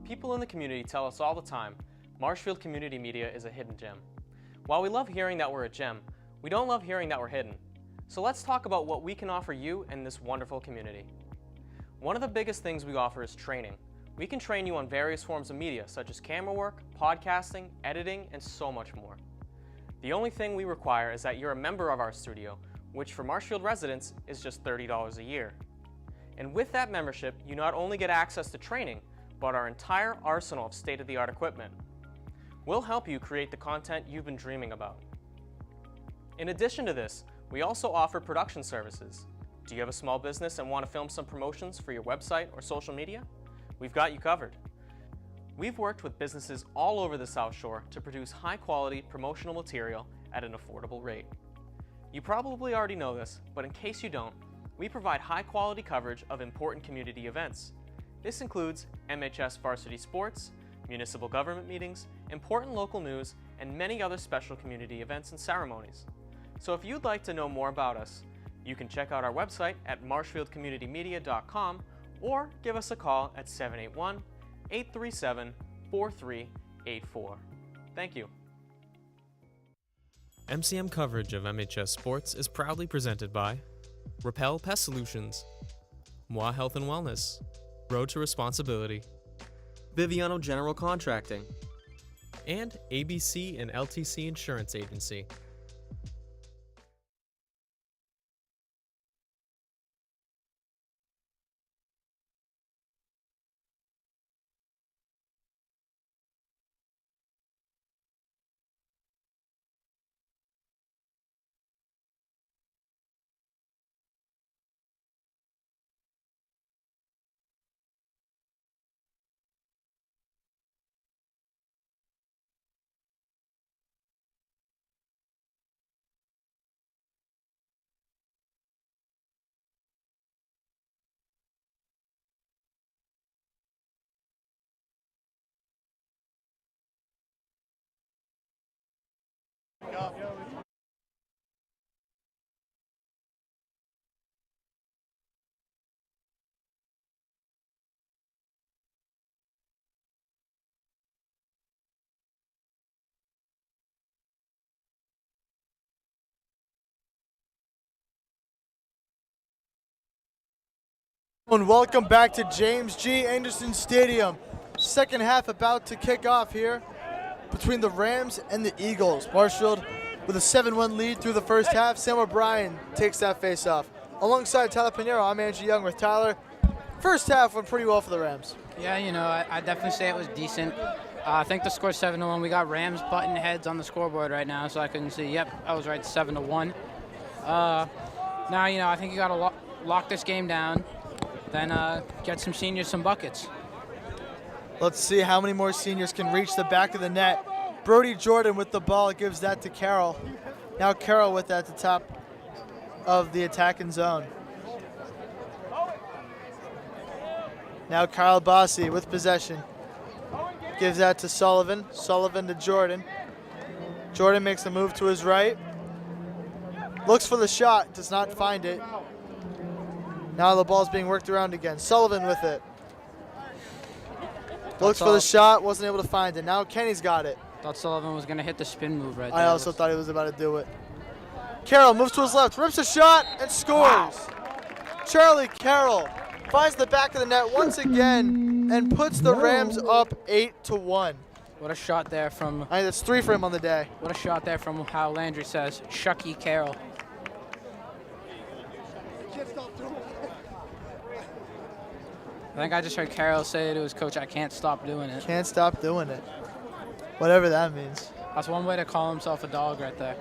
People in the community tell us all the time, Marshfield Community Media is a hidden gem. While we love hearing that we're a gem, we don't love hearing that we're hidden. So let's talk about what we can offer you and this wonderful community. One of the biggest things we offer is training. We can train you on various forms of media such as camera work, podcasting, editing, and so much more. The only thing we require is that you're a member of our studio, which for Marshfield residents is just $30 a year. And with that membership, you not only get access to training, but our entire arsenal of state-of-the-art equipment. We'll help you create the content you've been dreaming about. In addition to this, we also offer production services. Do you have a small business and want to film some promotions for your website or social media? We've got you covered. We've worked with businesses all over the South Shore to produce high-quality promotional material at an affordable rate. You probably already know this, but in case you don't, we provide high-quality coverage of important community events. This includes MHS Varsity Sports, municipal government meetings, important local news, and many other special community events and ceremonies. So if you'd like to know more about us, you can check out our website at marshfieldcommunitymedia.com or give us a call at 781-837-4384. Thank you. MCM coverage of MHS Sports is proudly presented by Repel Pest Solutions, Moi Health and Wellness, Road to Responsibility, Biviano General Contracting, and ABC and LTC Insurance Agency. And welcome back to James G. Anderson Stadium. Second half about to kick off here between the Rams and the Eagles. Marshfield with a 7-1 lead through the first half. Sam O'Brien takes that face-off. Alongside Tyler Pinheiro, I'm Andrew Youngworth. Tyler, first half went pretty well for the Rams. Yeah, you know, I definitely say it was decent. I think the score's 7-1. We got Rams button heads on the scoreboard right now, so I couldn't see. Yep, I was right, 7-1. Now, you know, I think you got to lock this game down, then get some seniors some buckets. Let's see how many more seniors can reach the back of the net. Brody Jordan with the ball gives that to Carroll. Now Carroll with that at the top of the attacking zone. Now Kyle Bossi with possession. Gives that to Sullivan. Sullivan to Jordan. Jordan makes a move to his right. Looks for the shot, does not find it. Now the ball's being worked around again. Sullivan with it. Looks for the shot, wasn't able to find it. Now Kenny's got it. Thought Sullivan was going to hit the spin move right there. I also thought he was about to do it. Carroll moves to his left, rips a shot, and scores. Wow. Charlie Carroll finds the back of the net once again and puts the Rams up 8-1. What a shot there from... I think that's 3 for him on the day. What a shot there from how Landry says, Shucky Carroll. I think I just heard Carroll say to his coach, I can't stop doing it. Can't stop doing it. Whatever that means. That's one way to call himself a dog right there.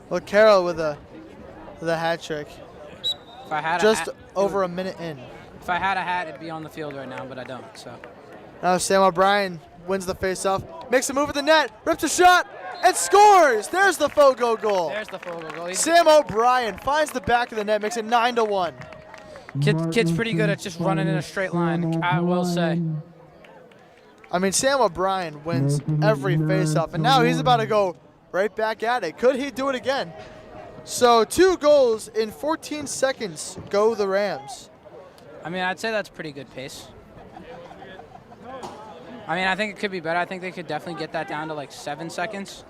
Well, Carroll with a hat trick. If I had just over a minute in. If I had a hat, it'd be on the field right now, but I don't. So now Sam O'Brien wins the faceoff, makes a move at the net, rips a shot, and scores. There's the Fogo goal. There's the Fogo goal. Sam O'Brien finds the back of the net, makes it 9-1. Kid's pretty good at just running in a straight line, I will say. I mean, Sam O'Brien wins every faceoff, and now he's about to go right back at it. Could he do it again? So 2 goals in 14 seconds. Go the Rams. I mean, I'd say that's pretty good pace. I mean, I think it could be better. I think they could definitely get that down to like 7 seconds.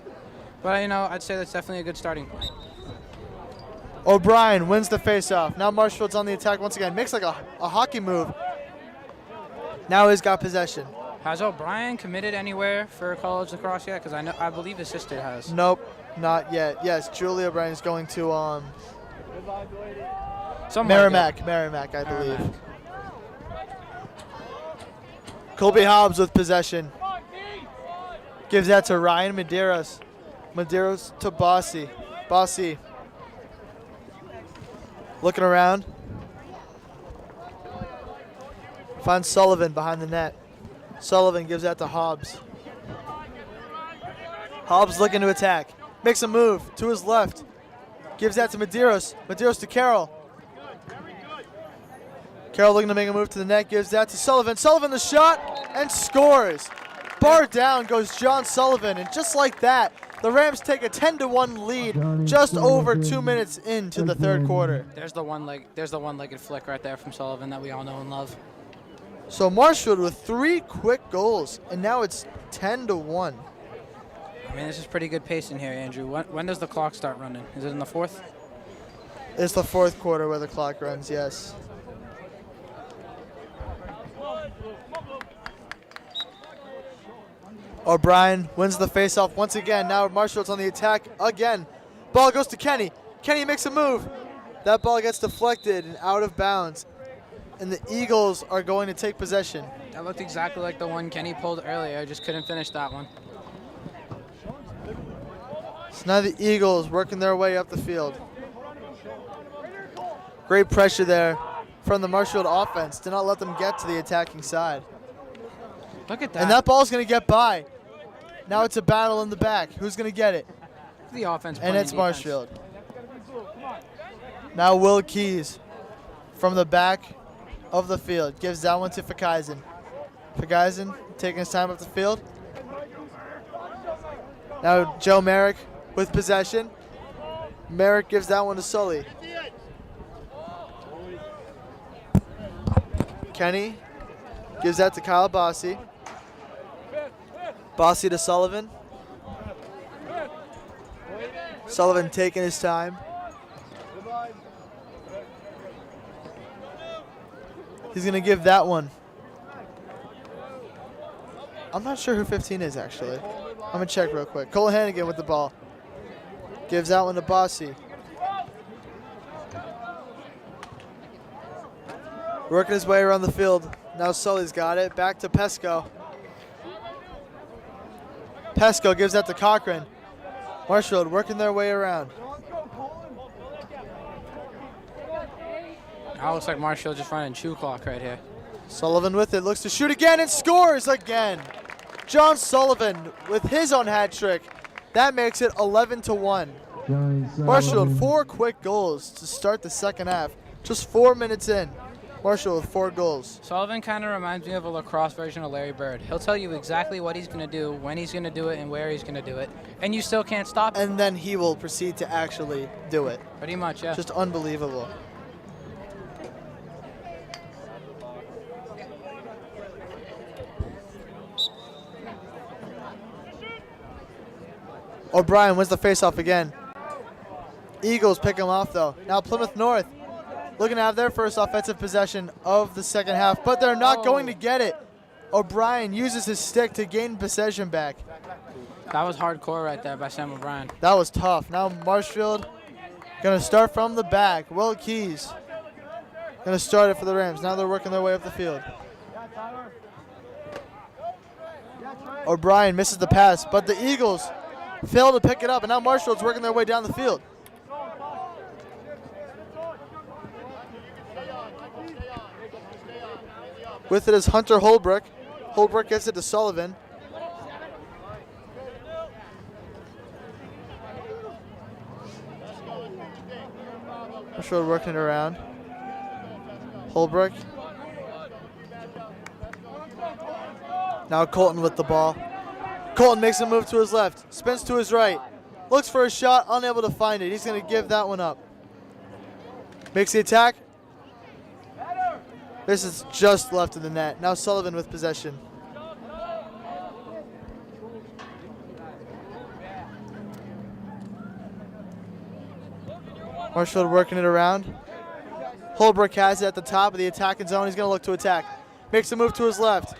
But, you know, I'd say that's definitely a good starting point. O'Brien wins the faceoff. Now Marshfield's on the attack once again. Makes like a hockey move. Now he's got possession. Has O'Brien committed anywhere for college lacrosse yet? Because I believe his sister has. Nope, not yet. Yes, Julie O'Brien is going to Merrimack, I believe. Colby Hobbs with possession. Gives that to Ryan Medeiros. Medeiros to Bossy. Bossy. Looking around. Finds Sullivan behind the net. Sullivan gives that to Hobbs. Hobbs looking to attack. Makes a move to his left. Gives that to Medeiros. Medeiros to Carroll. Carroll looking to make a move to the net. Gives that to Sullivan. Sullivan the shot and scores. Bar down goes John Sullivan. And just like that, the Rams take a 10-1 lead just over 2 minutes into the third quarter. There's the one-legged flick right there from Sullivan that we all know and love. So Marshfield with 3 quick goals, and now it's 10-1. I mean, this is pretty good pace in here, Andrew. When does the clock start running? Is it in the 4th? It's the 4th quarter where the clock runs, yes. O'Brien wins the faceoff once again. Now Marshfield's on the attack again. Ball goes to Kenny. Kenny makes a move. That ball gets deflected and out of bounds. And the Eagles are going to take possession. That looked exactly like the one Kenny pulled earlier. I just couldn't finish that one. So now the Eagles working their way up the field. Great pressure there from the Marshfield offense to not let them get to the attacking side. Look at that. And that ball's going to get by. Now it's a battle in the back. Who's going to get it? The offense. And it's Marshfield. Now Will Keys from the back of the field. Gives that one to Fakaisen. Fakaisen taking his time up the field. Now Joe Merrick with possession. Merrick gives that one to Sully. Kenny gives that to Kyle Bossy. Bossy to Sullivan. Sullivan taking his time. He's going to give that one. I'm not sure who 15 is, actually. I'm going to check real quick. Cole Hannigan with the ball. Gives that one to Bossy. Working his way around the field. Now Sully's got it. Back to Pesco. Pesco gives that to Cochran. Marshfield working their way around. Now looks like Marshfield just running chew clock right here. Sullivan with it. Looks to shoot again and scores again. John Sullivan with his own hat trick. That makes it 11-1. Marshfield 4 quick goals to start the second half. Just 4 minutes in. Marshall with 4 goals. Sullivan kind of reminds me of a lacrosse version of Larry Bird. He'll tell you exactly what he's going to do, when he's going to do it, and where he's going to do it. And you still can't stop him. And then he will proceed to actually do it. Pretty much, yeah. Just unbelievable. O'Brien wins the faceoff again. Eagles pick him off though. Now Plymouth North looking to have their first offensive possession of the second half, but they're not going to get it. O'Brien uses his stick to gain possession back. That was hardcore right there by Sam O'Brien. That was tough. Now Marshfield going to start from the back. Will Keys going to start it for the Rams. Now they're working their way up the field. O'Brien misses the pass, but the Eagles fail to pick it up, and now Marshfield's working their way down the field. With it is Hunter Holbrook. Holbrook gets it to Sullivan. Marshfield working it around. Holbrook. Now Colton with the ball. Colton makes a move to his left, spins to his right, looks for a shot, unable to find it. He's going to give that one up. Makes the attack. This is just left of the net. Now Sullivan with possession. Marshfield working it around. Holbrook has it at the top of the attacking zone. He's going to look to attack. Makes a move to his left.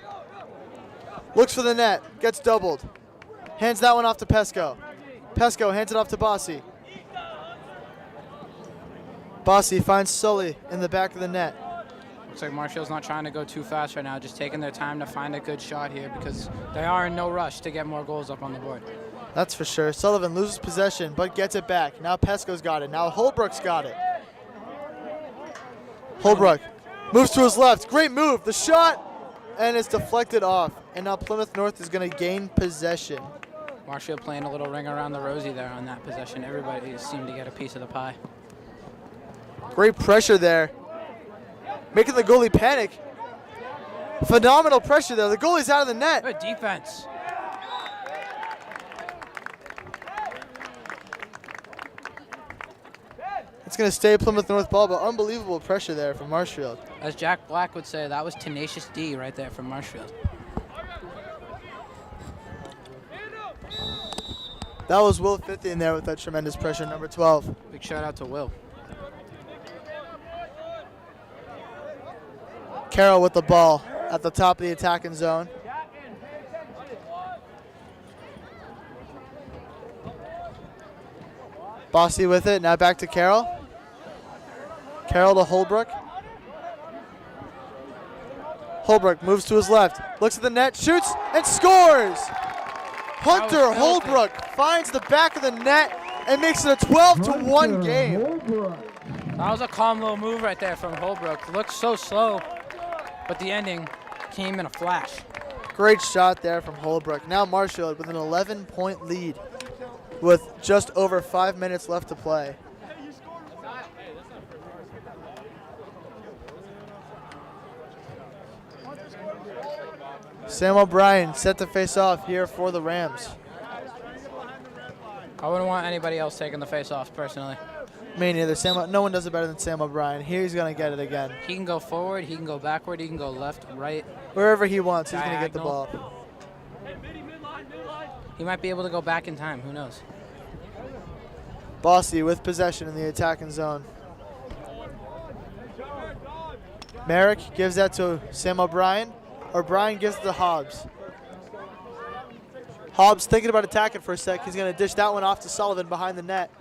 Looks for the net. Gets doubled. Hands that one off to Pesco. Pesco hands it off to Bossy. Bossy finds Sully in the back of the net. Looks like Marshall's not trying to go too fast right now, just taking their time to find a good shot here because they are in no rush to get more goals up on the board. That's for sure. Sullivan loses possession, but gets it back. Now Pesco's got it. Now Holbrook's got it. Holbrook moves to his left. Great move. The shot, and it's deflected off. And now Plymouth North is going to gain possession. Marshall playing a little ring around the rosy there on that possession. Everybody seemed to get a piece of the pie. Great pressure there. Making the goalie panic. Phenomenal pressure there. The goalie's out of the net. Good defense. It's going to stay Plymouth North ball, but unbelievable pressure there from Marshfield. As Jack Black would say, that was tenacious D right there from Marshfield. That was Will Fithy in there with that tremendous pressure, number 12. Big shout out to Will. Carroll with the ball at the top of the attacking zone. Bossy with it, now back to Carroll. Carroll to Holbrook. Holbrook moves to his left, looks at the net, shoots, and scores! Hunter Holbrook finds the back of the net and makes it a 12-1 game. That was a calm little move right there from Holbrook. Looked so slow, but the ending came in a flash. Great shot there from Holbrook. Now Marshfield with an 11-point lead with just over 5 minutes left to play. Sam O'Brien set to face off here for the Rams. I wouldn't want anybody else taking the face-off, personally. Me neither. No one does it better than Sam O'Brien. Here he's going to get it again. He can go forward, he can go backward, he can go left, right. Wherever he wants, he's going to get the ball. He might be able to go back in time, who knows? Bossy with possession in the attacking zone. Merrick gives that to Sam O'Brien. O'Brien gives it to Hobbs. Hobbs thinking about attacking for a sec. He's going to dish that one off to Sullivan behind the net.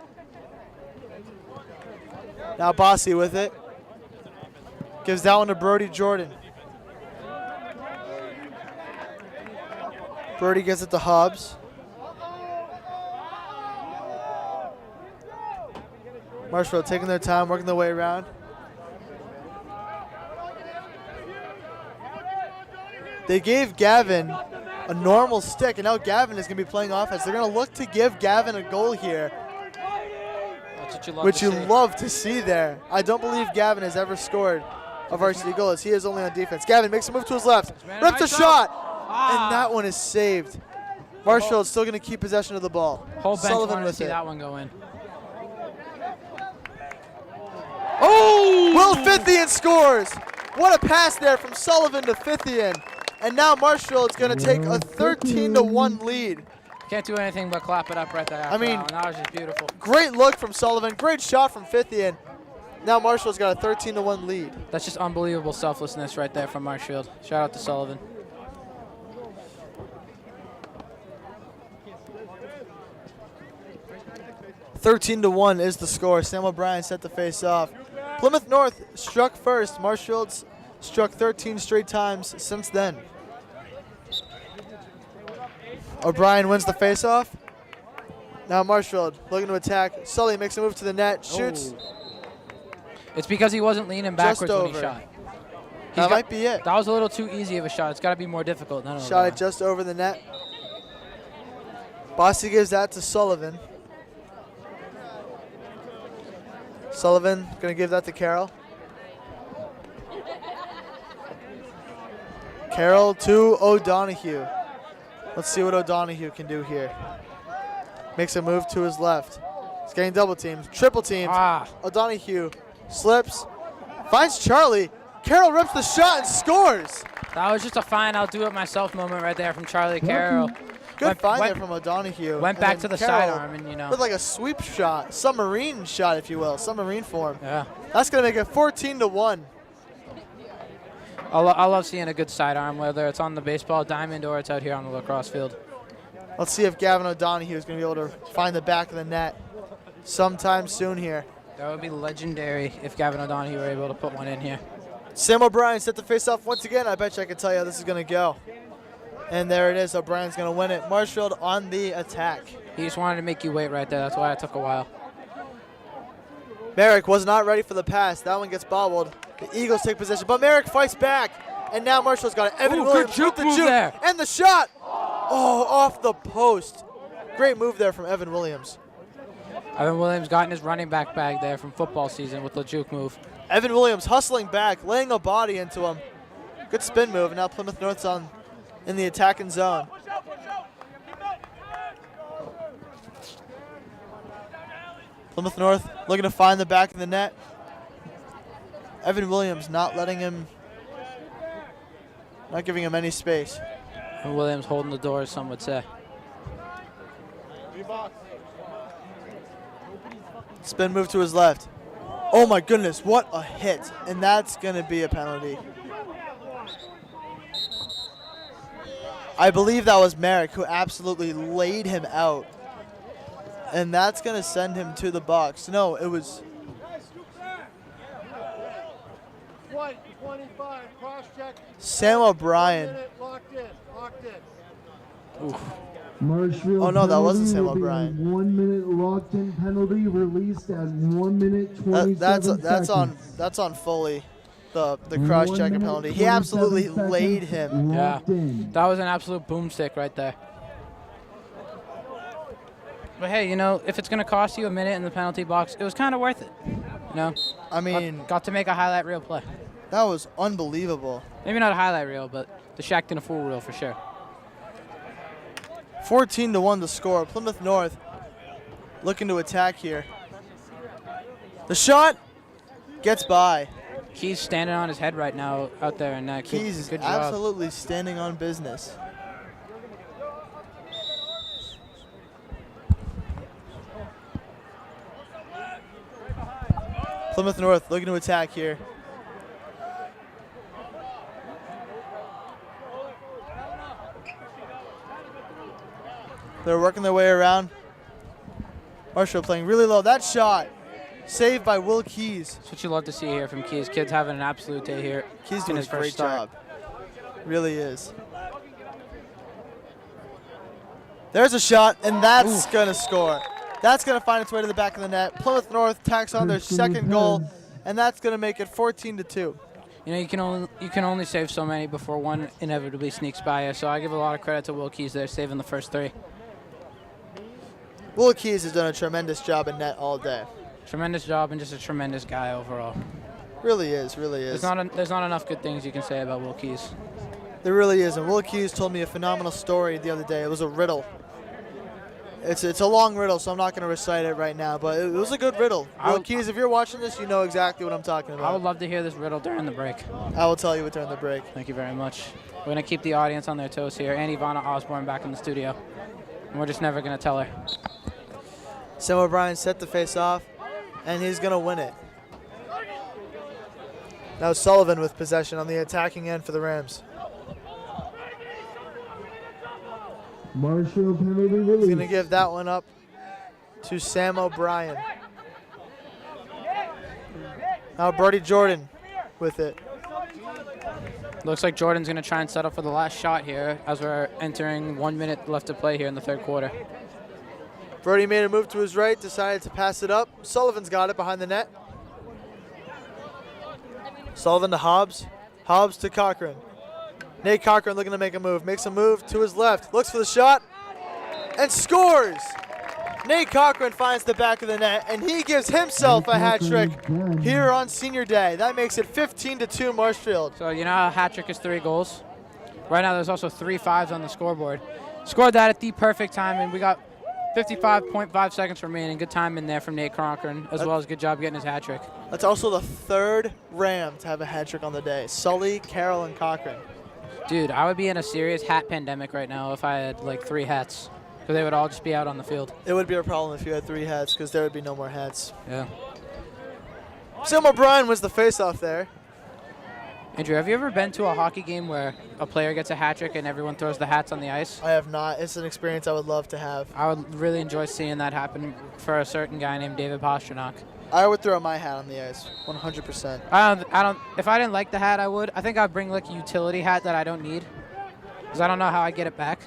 Now Bossy with it. Gives that one to Brody Jordan. Brody gives it to Hobbs. Marshfield taking their time, working their way around. They gave Gavin a normal stick, and now Gavin is going to be playing offense. They're going to look to give Gavin a goal here, which you love to see there. I don't believe Gavin has ever scored a varsity goal, as he is only on defense. Gavin makes a move to his left, rips a shot, and that one is saved. Marshfield's still going to keep possession of the ball. Whole bench Sullivan wanted to with see it. that one go in. Oh! Will Fithian scores. What a pass there from Sullivan to Fithian. And now Marshfield's going to take a 13-1 lead Can't do anything but clap it up right there. I mean, that was just beautiful. Great look from Sullivan. Great shot from 50. And now Marshall's got a 13-1 lead. That's just unbelievable selflessness right there from Marshfield. Shout out to Sullivan. (13-1) is the score. Sam O'Brien set to face off. Plymouth North struck first. Marshfield's struck 13 straight times since then. O'Brien wins the face-off. Now Marshfield looking to attack. Sully makes a move to the net, shoots. It's because he wasn't leaning backwards when he shot. That might be it. That was a little too easy of a shot. It's got to be more difficult. Shot it just over the net. Bossy gives that to Sullivan. Sullivan going to give that to Carroll. Carroll to O'Donoghue. Let's see what O'Donoghue can do here. Makes a move to his left. He's getting double teamed, triple teamed. O'Donoghue slips, finds Charlie. Carroll rips the shot and scores. That was just a fine I'll do it myself moment right there from Charlie Carroll. Good find there from O'Donoghue. Went back to the sidearm and, with like a sweep shot, submarine shot, if you will, submarine form. Yeah. That's going to make it 14-1. I love seeing a good sidearm, whether it's on the baseball diamond or it's out here on the lacrosse field. Let's see if Gavin O'Donoghue is going to be able to find the back of the net sometime soon here. That would be legendary if Gavin O'Donoghue were able to put one in here. Sam O'Brien set to face off once again. I bet you I can tell you how this is going to go. And there it is. O'Brien's going to win it. Marshfield on the attack. He just wanted to make you wait right there. That's why it took a while. Merrick was not ready for the pass. That one gets bobbled. The Eagles take possession, but Merrick fights back. And now Marshall's got it. Evan Williams with the juke and the shot. Oh, off the post. Great move there from Evan Williams. Evan Williams got in his running back bag there from football season with the juke move. Evan Williams hustling back, laying a body into him. Good spin move, and now Plymouth North's in the attacking zone. Plymouth North looking to find the back of the net. Evan Williams not letting him, not giving him any space. And Williams holding the door, as some would say. Spin move to his left. Oh my goodness, what a hit. And that's going to be a penalty. I believe that was Merrick who absolutely laid him out. And that's going to send him to the box. No, it was... 25, cross check. Sam O'Brien. Marshfield oh no, that wasn't Sam O'Brien. 1 minute locked in penalty released at 1 minute 27 seconds. That's on Foley. The cross checker penalty. He absolutely laid him. Yeah. That was an absolute boomstick right there. But hey, you know, if it's going to cost you a minute in the penalty box, it was kind of worth it. You know? I mean, got to make a highlight reel play. That was unbelievable. Maybe not a highlight reel, but the Shaq in a full reel for sure. 14-1 the score. Plymouth North looking to attack here. The shot gets by. Key's standing on his head right now out there, and Key's good job. Absolutely standing on business. Plymouth North looking to attack here. They're working their way around. Marshall playing really low. That shot saved by Will Keys. That's what you love to see here from Keys. Kid's having an absolute day here. Keys doing a great job. Really is. There's a shot, and that's going to score. That's going to find its way to the back of the net. Plymouth North tacks on their second goal, and that's going to make it 14-2. You know, you can only save so many before one inevitably sneaks by you. So I give a lot of credit to Will Keys there, saving the first three. Will Keys has done a tremendous job in net all day. Tremendous job and just a tremendous guy overall. Really is, really is. There's not enough good things you can say about Will Keys. There really is, and Will Keys told me a phenomenal story the other day. It was a riddle. It's a long riddle, so I'm not going to recite it right now, but it was a good riddle. Will Keys, if you're watching this, you know exactly what I'm talking about. I would love to hear this riddle during the break. I will tell you it during the break. Thank you very much. We're going to keep the audience on their toes here. And Ivana Osborne back in the studio. and we're just never going to tell her. Sam O'Brien set the face off, and he's going to win it. Now Sullivan with possession on the attacking end for the Rams. Marshall penalty He's going to release. give that one up to Sam O'Brien. Now Brody Jordan with it. Looks like Jordan's going to try and settle for the last shot here as we're entering 1 minute left to play here in the third quarter. Brody made a move to his right, decided to pass it up. Sullivan's got it behind the net. Sullivan to Hobbs. Hobbs to Cochran. Nate Cochran looking to make a move. Makes a move to his left. Looks for the shot. And scores! Nate Cochran finds the back of the net, and he gives himself a hat trick here on senior day. That makes it 15-2 Marshfield. So you know how a hat trick is 3 goals? Right now there's also 3 5s on the scoreboard. Scored that at the perfect time, and we got 55.5 seconds remaining. Good time in there from Nate Cochran, as well as good job getting his hat trick. That's also the third Ram to have a hat trick on the day. Sully, Carroll, and Cochran. Dude, I would be in a serious hat pandemic right now if I had like 3 hats, because they would all just be out on the field. It would be a problem if you had 3 hats, because there would be no more hats. Yeah. Sam O'Brien wins the face-off there. Andrew, have you ever been to a hockey game where a player gets a hat trick and everyone throws the hats on the ice? I have not. It's an experience I would love to have. I would really enjoy seeing that happen for a certain guy named David Pasternak. I would throw my hat on the ice, 100%. I don't. If I didn't like the hat, I would. I think I'd bring like a utility hat that I don't need, because I don't know how I get it back.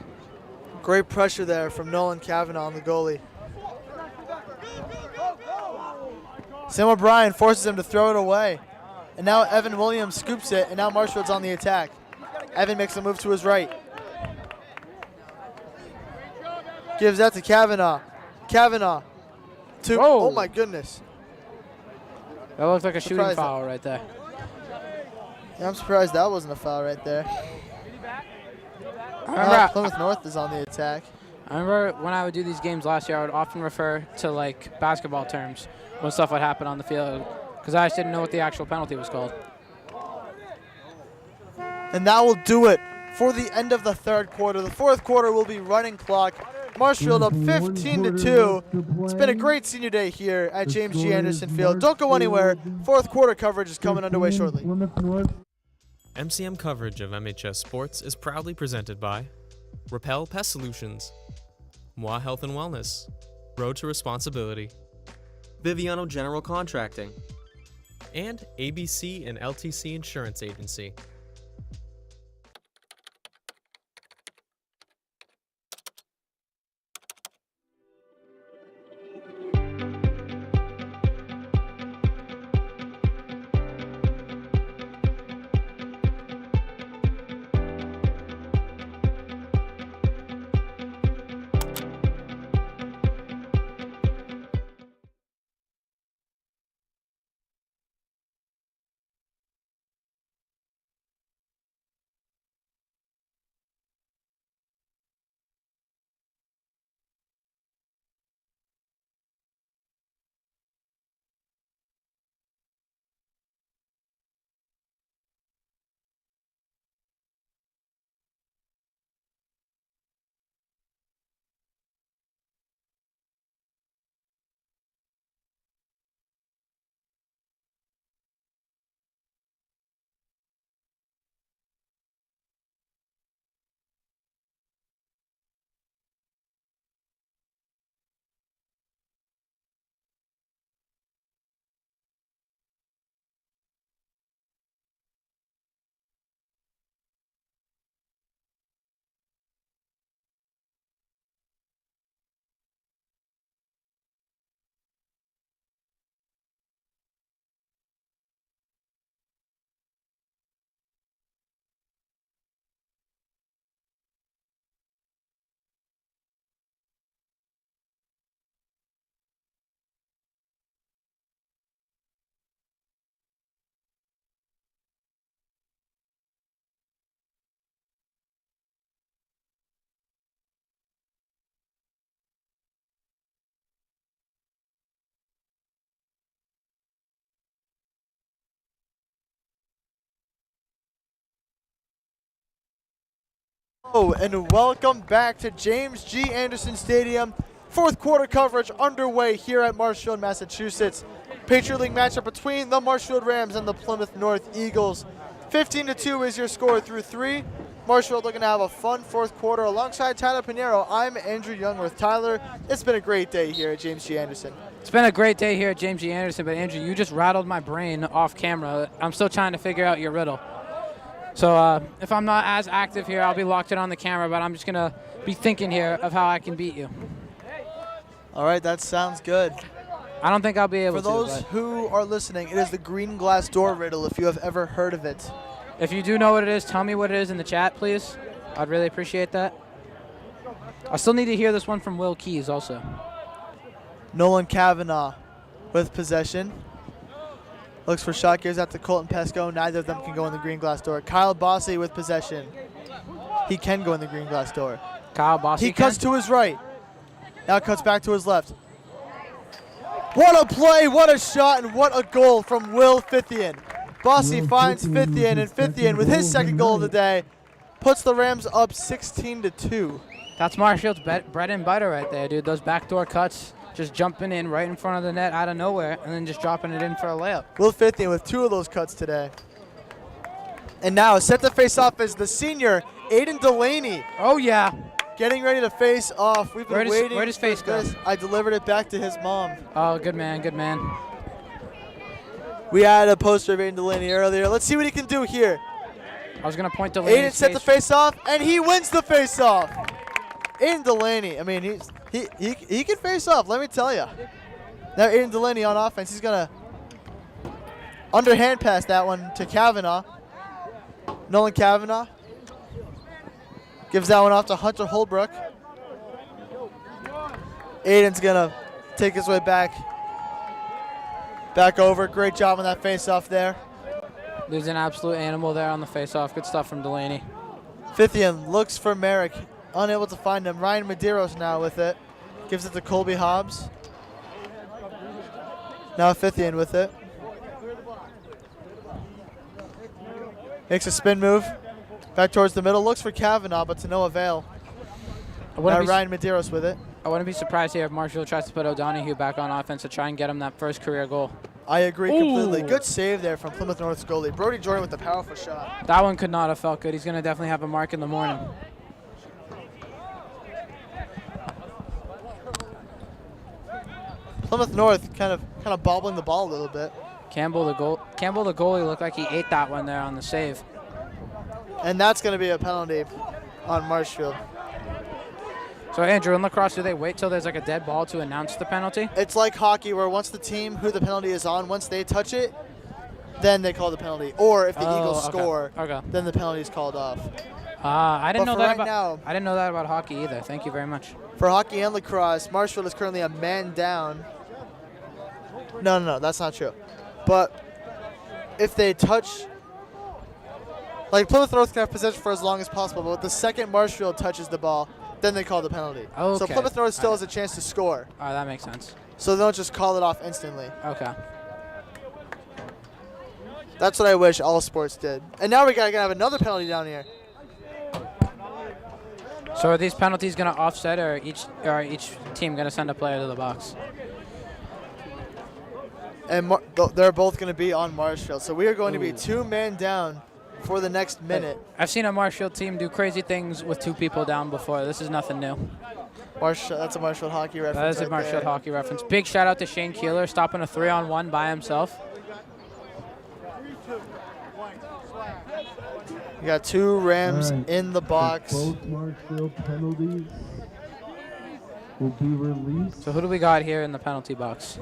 Great pressure there from Nolan Kavanaugh on the goalie. Sam O'Brien forces him to throw it away. And now Evan Williams scoops it, and now Marshfield's on the attack. Evan makes a move to his right. Gives that to Kavanaugh. Kavanaugh to, Whoa. oh my goodness. That looked like a shooting Surprised foul right there. Yeah, I'm surprised that wasn't a foul right there. I remember, Plymouth North is on the attack. I remember when I would do these games last year, I would often refer to like basketball terms when stuff would happen on the field, because I just didn't know what the actual penalty was called. And that will do it for the end of the third quarter. The fourth quarter will be running clock. Marshfield up 15-2. It's been a great senior day here at James G. Anderson Field. Don't go anywhere. Fourth quarter coverage is coming underway shortly. MCM coverage of MHS Sports is proudly presented by Repel Pest Solutions, Moi Health and Wellness, Road to Responsibility, Biviano General Contracting. and ABC and LTC Insurance Agency. Hello and welcome back to James G. Anderson Stadium. Fourth quarter coverage underway here at Marshfield, Massachusetts. Patriot League matchup between the Marshfield Rams and the Plymouth North Eagles. 15-2 is your score through 3. Marshfield looking to have a fun fourth quarter alongside Tyler Pinheiro. I'm Andrew Youngworth. Tyler, it's been a great day here at James G. Anderson. It's been a great day here at James G. Anderson, but Andrew, you just rattled my brain off camera. I'm still trying to figure out your riddle. So if I'm not as active here, I'll be locked in on the camera, but I'm just going to be thinking here of how I can beat you. All right, that sounds good. I don't think I'll be able to. For those who are listening, it is the green glass door riddle, if you have ever heard of it. If you do know what it is, tell me what it is in the chat, please. I'd really appreciate that. I still need to hear this one from Will Keys also. Nolan Kavanaugh with possession. Looks for shot, gives out to Colton Pesco. Neither of them can go in the green glass door. Kyle Bossy with possession. He can go in the green glass door. Kyle Bossy He cuts to his right. Now cuts back to his left. What a play, what a shot, and what a goal from Will Fithian. Bossy finds Fithian, and Fithian with his second goal of the day puts the Rams up 16-2. That's Marshfield's bread and butter right there, dude. Those backdoor cuts, just jumping in right in front of the net out of nowhere and then just dropping it in for a layup. Will Fithian with 2 of those cuts today. And now set to face off is the senior, Aiden Delaney. Oh, yeah. Getting ready to face off. We've been waiting. Where does face go? I delivered it back to his mom. Oh, good man, good man. We had a poster of Aiden Delaney earlier. Let's see what he can do here. I was going to point Delaney's Aiden set the face off, and he wins the face off. Aiden Delaney, I mean, he can face off, let me tell you. Now Aiden Delaney on offense, he's going to underhand pass that one to Kavanaugh. Nolan Kavanaugh gives that one off to Hunter Holbrook. Aiden's going to take his way back over. Great job on that face-off there. There's an absolute animal there on the face-off. Good stuff from Delaney. Fithian looks for Merrick. Unable to find him. Ryan Medeiros now with it. Gives it to Colby Hobbs. Now Fithian with it. Makes a spin move. Back towards the middle. Looks for Kavanaugh, but to no avail. Now Ryan Medeiros with it. I wouldn't be surprised here if Marshall tries to put O'Donohue back on offense to try and get him that first career goal. I agree completely. Good save there from Plymouth North's goalie. Brody Jordan with the powerful shot. That one could not have felt good. He's going to definitely have a mark in the morning. Plymouth North kind of bobbling the ball a little bit. Campbell the goalie looked like he ate that one there on the save. And that's going to be a penalty on Marshfield. So Andrew, in lacrosse, do they wait till there's like a dead ball to announce the penalty? It's like hockey where once the team who the penalty is on, once they touch it, then they call the penalty. Or if the Eagles score, then the penalty is called off. I didn't know that I didn't know that about hockey either. Thank you very much. For hockey and lacrosse, Marshfield is currently a man down. No, that's not true. But if they touch, like Plymouth North can have possession for as long as possible, but the second Marshfield touches the ball, then they call the penalty. Okay. So Plymouth North still has a chance to score. All right, that makes sense. So they don't just call it off instantly. Okay. That's what I wish all sports did. And now we're going to have another penalty down here. So are these penalties going to offset, or each team going to send a player to the box? And they're both going to be on Marshfield. So we are going to be 2 men down for the next minute. I've seen a Marshfield team do crazy things with 2 people down before. This is nothing new. That's a Marshfield hockey reference. That is a Marshfield hockey reference. Big shout out to Shane Keeler stopping a 3-on-1 by himself. We got 2 Rams in the box. Both Marshfield penalties will be released. So who do we got here in the penalty box?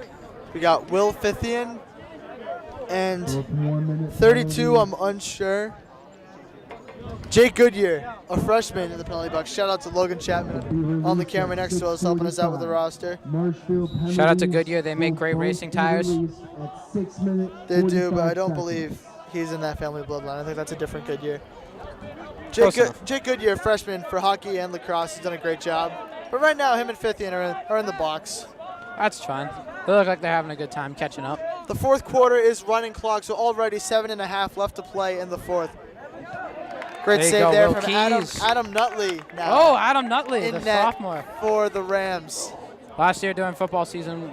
We got Will Fithian and 32, 32, I'm unsure. Jake Goodyear, a freshman in the penalty box. Shout out to Logan Chapman on the camera next to us, helping us out with the roster. Shout out to Goodyear. They make great racing tires. They do, but I don't believe he's in that family bloodline. I think that's a different Goodyear. Jake Goodyear, freshman for hockey and lacrosse, has done a great job. But right now, him and Fithian are in the box. That's fine. They look like they're having a good time catching up. The fourth quarter is running clock, so already 7.5 left to play in the fourth. Great There you save go, there Will from Adam Keys. Nutley. Now Oh, Adam Nutley, in the net sophomore. for the Rams. Last year during football season,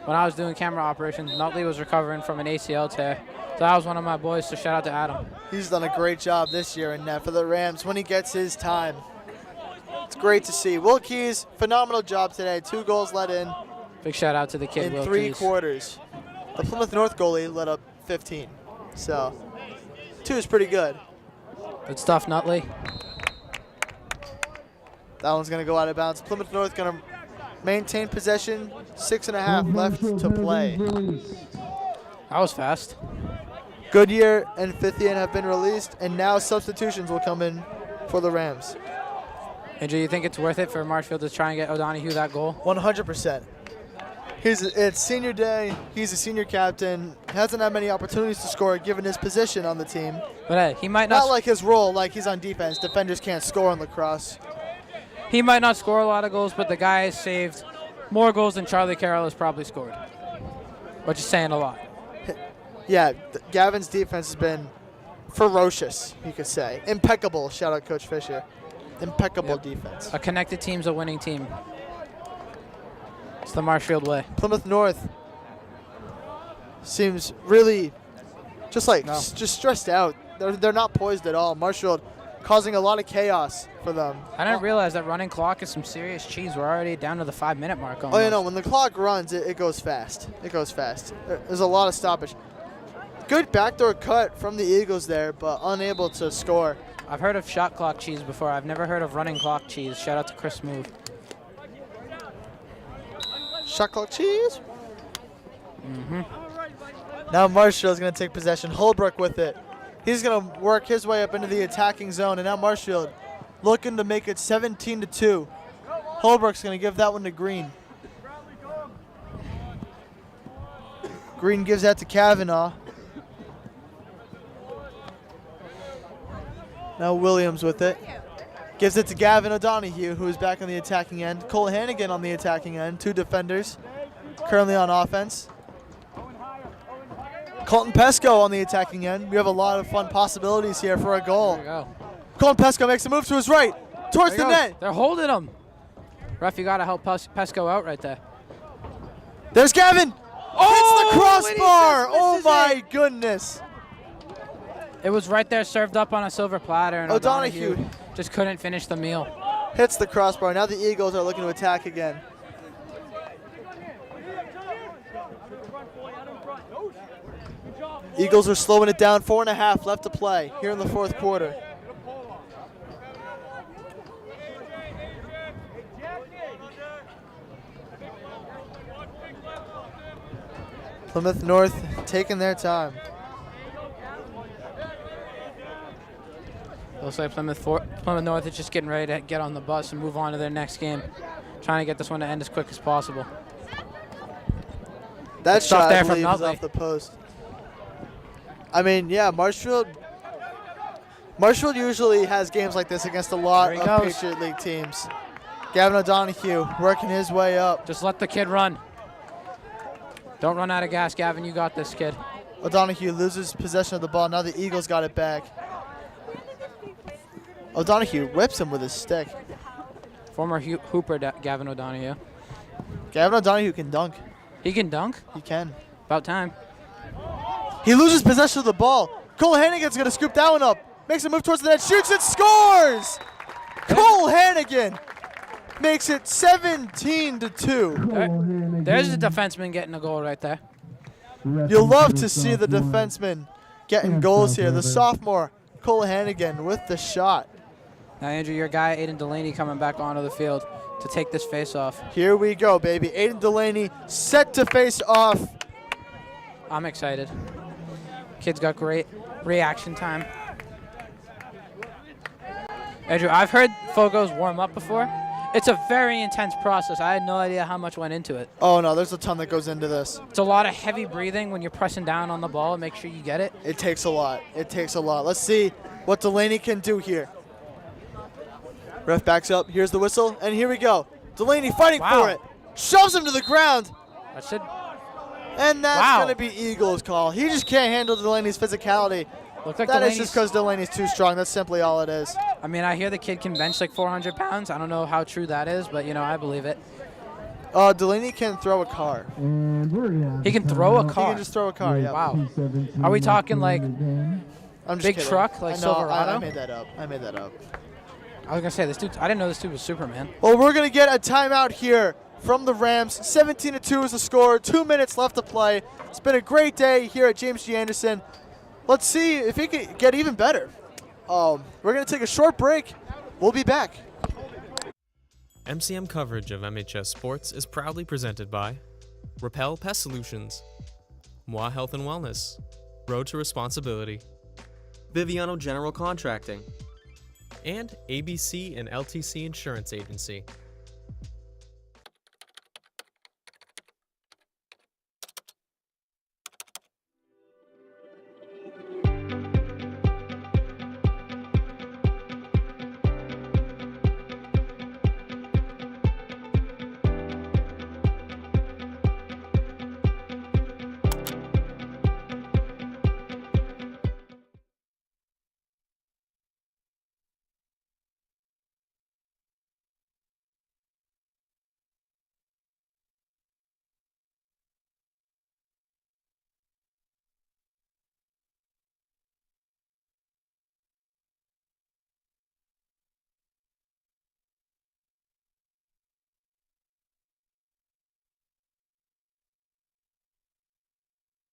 when I was doing camera operations, Nutley was recovering from an ACL tear. So that was one of my boys, so shout out to Adam. He's done a great job this year in net for the Rams when he gets his time. It's great to see. Will Keys, phenomenal job today. 2 goals let in Big shout out to the kid, in Will 3 Keys. quarters. The Plymouth North goalie let up 15. So 2 is pretty good. Good stuff, Nutley. That one's going to go out of bounds. Plymouth North going to maintain possession. 6.5 left to play. That was fast. Goodyear and Fithian have been released, and now substitutions will come in for the Rams. Andrew, you think it's worth it for Marshfield to try and get O'Donohue that goal? 100%. It's senior day. He's a senior captain. Hasn't had many opportunities to score given his position on the team. But hey, he might Not not. like his role, like he's on defense. Defenders can't score in lacrosse. He might not score a lot of goals, but the guy has saved more goals than Charlie Carroll has probably scored, which is saying a lot. Yeah, Gavin's defense has been ferocious, you could say. Impeccable. Shout out Coach Fisher. Impeccable defense. A connected team's a winning team. It's the Marshfield way. Plymouth North seems really just stressed out. They're not poised at all. Marshfield causing a lot of chaos for them. I didn't realize that running clock is some serious cheese. We're already down to the 5-minute mark. Almost. Oh, you know, when the clock runs, it goes fast. It goes fast. There's a lot of stoppage. Good backdoor cut from the Eagles there, but unable to score. I've heard of shot clock cheese before. I've never heard of running clock cheese. Shout out to Chris Move. Shot clock cheese. Now Marshfield's going to take possession. Holbrook with it. He's going to work his way up into the attacking zone, and now Marshfield looking to make it 17-2. Holbrook's going to give that one to Green. Green gives that to Kavanaugh. Now Williams with it. Gives it to Gavin O'Donohue, who is back on the attacking end. Cole Hannigan on the attacking end. 2 defenders currently on offense. Colton Pesco on the attacking end. We have a lot of fun possibilities here for a goal. There you go. Colton Pesco makes a move to his right, towards the net. They're holding him. Ref, you got to help Pesco out right there. There's Gavin. Hits the crossbar. and he Oh just my misses it. goodness. It was right there, served up on a silver platter, and O'Donohue O'Donohue just couldn't finish the meal. hits the crossbar. Now the Eagles are looking to attack again. Eagles are slowing it down. 4.5 left to play here in the 4th quarter. Plymouth North taking their time. Looks like Plymouth North is just getting ready to get on the bus and move on to their next game. Trying to get this one to end as quick as possible. That stuff shot, there I from believe, is Nutley. off the post. I mean, yeah, Marshfield usually has games like this against a lot There he of goes. Patriot League teams. Gavin O'Donohue working his way up. Just let the kid run. Don't run out of gas, Gavin. You got this, kid. O'Donohue loses possession of the ball. Now the Eagles got it back. O'Donohue whips him with his stick. Former hooper Gavin O'Donohue. Gavin O'Donohue can dunk. He can dunk. He can. About time. He loses possession of the ball. Cole Hannigan's going to scoop that one up. Makes a move towards the net. Shoots it. Scores! Cole Hannigan makes it 17-2. There's the defenseman getting a goal right there. You'll love to see the defenseman getting goals here. The sophomore, Cole Hannigan, with the shot. Now, Andrew, your guy, Aiden Delaney, coming back onto the field to take this face-off. Here we go, baby. Aiden Delaney set to face off. I'm excited. Kid's got great reaction time. Andrew, I've heard Fogos warm up before. It's a very intense process. I had no idea how much went into it. Oh, no, there's a ton that goes into this. It's a lot of heavy breathing when you're pressing down on the ball and make sure you get it. It takes a lot. It takes a lot. Let's see what Delaney can do here. Ref backs up. Here's the whistle, and here we go. Delaney fighting for it. Shoves him to the ground. That's it. And that's going to be Eagles' call. He just can't handle Delaney's physicality. Looked like That is Delaney's, just because Delaney's too strong. That's simply all it is. I mean, I hear the kid can bench like 400 pounds. I don't know how true that is, but, I believe it. Delaney can throw a car. And we're gonna have He can a throw a timeout. He car. can just throw a car, yeah. Wow. 2:17 Are we left talking, like, in the game. I'm just big kidding. truck, like I know, Silverado? I made that up. I made that up. I was going to say, I didn't know this dude was Superman. Well, we're going to get a timeout here from the Rams. 17-2 is the score. 2 minutes left to play. It's been a great day here at James G. Anderson. Let's see if it can get even better. We're going to take a short break. We'll be back. MCM coverage of MHS Sports is proudly presented by Repel Pest Solutions, Moi Health and Wellness, Road to Responsibility, Biviano General Contracting. and ABC and LTC Insurance Agency.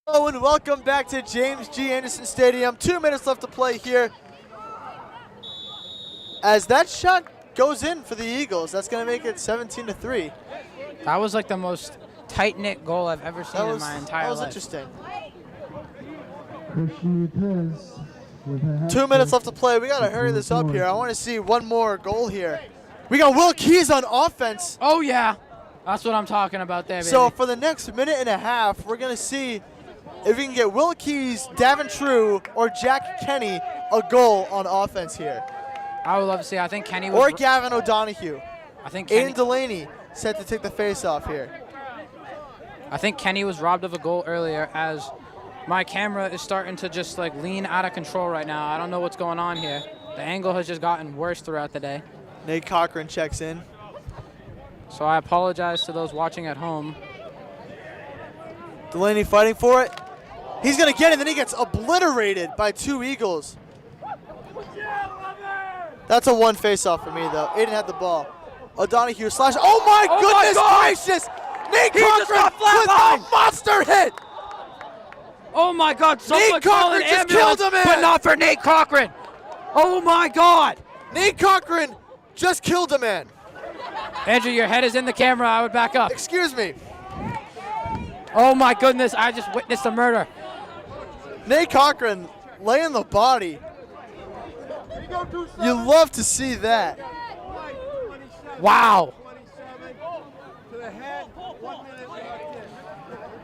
Hello and welcome back to James G. Anderson Stadium. 2 minutes left to play here. As that shot goes in for the Eagles, that's going to make it 17-3. That was like the most tight-knit goal I've ever seen in my entire that was life. interesting. Christian Lopez with a hat 2 minutes trick. left to play. We got to hurry this up here. I want to see one more goal here. We got Will Keys on offense. Oh, yeah. That's what I'm talking about there, baby. So for the next minute and a half, we're going to see if we can get Will Keys, Davin True, or Jack Kenny a goal on offense here. I would love to see. I think Kenny was. Or Gavin O'Donohue. I think Kenny, Aiden Delaney set to take the face off here. I think Kenny was robbed of a goal earlier, as my camera is starting to just like lean out of control right now. I don't know what's going on here. The angle has just gotten worse throughout the day. Nate Cochran checks in. So I apologize to those watching at home. Delaney fighting for it. He's going to get it, then he gets obliterated by two Eagles. That's a one face-off for me, though. Aiden had the ball. O'Donohue slash. Oh, my Oh my goodness God! gracious! Nate He just Cochran got with flatlined! a monster hit! Oh my God! Someone call an Cochran just ambulance, killed a man! but not for Nate Cochran. Oh my God! Nate Cochran just killed a man. Andrew, your head is in the camera. I would back up. Excuse me. Oh my goodness! I just witnessed a murder. Nate Cochran laying the body. You love to see that. Wow.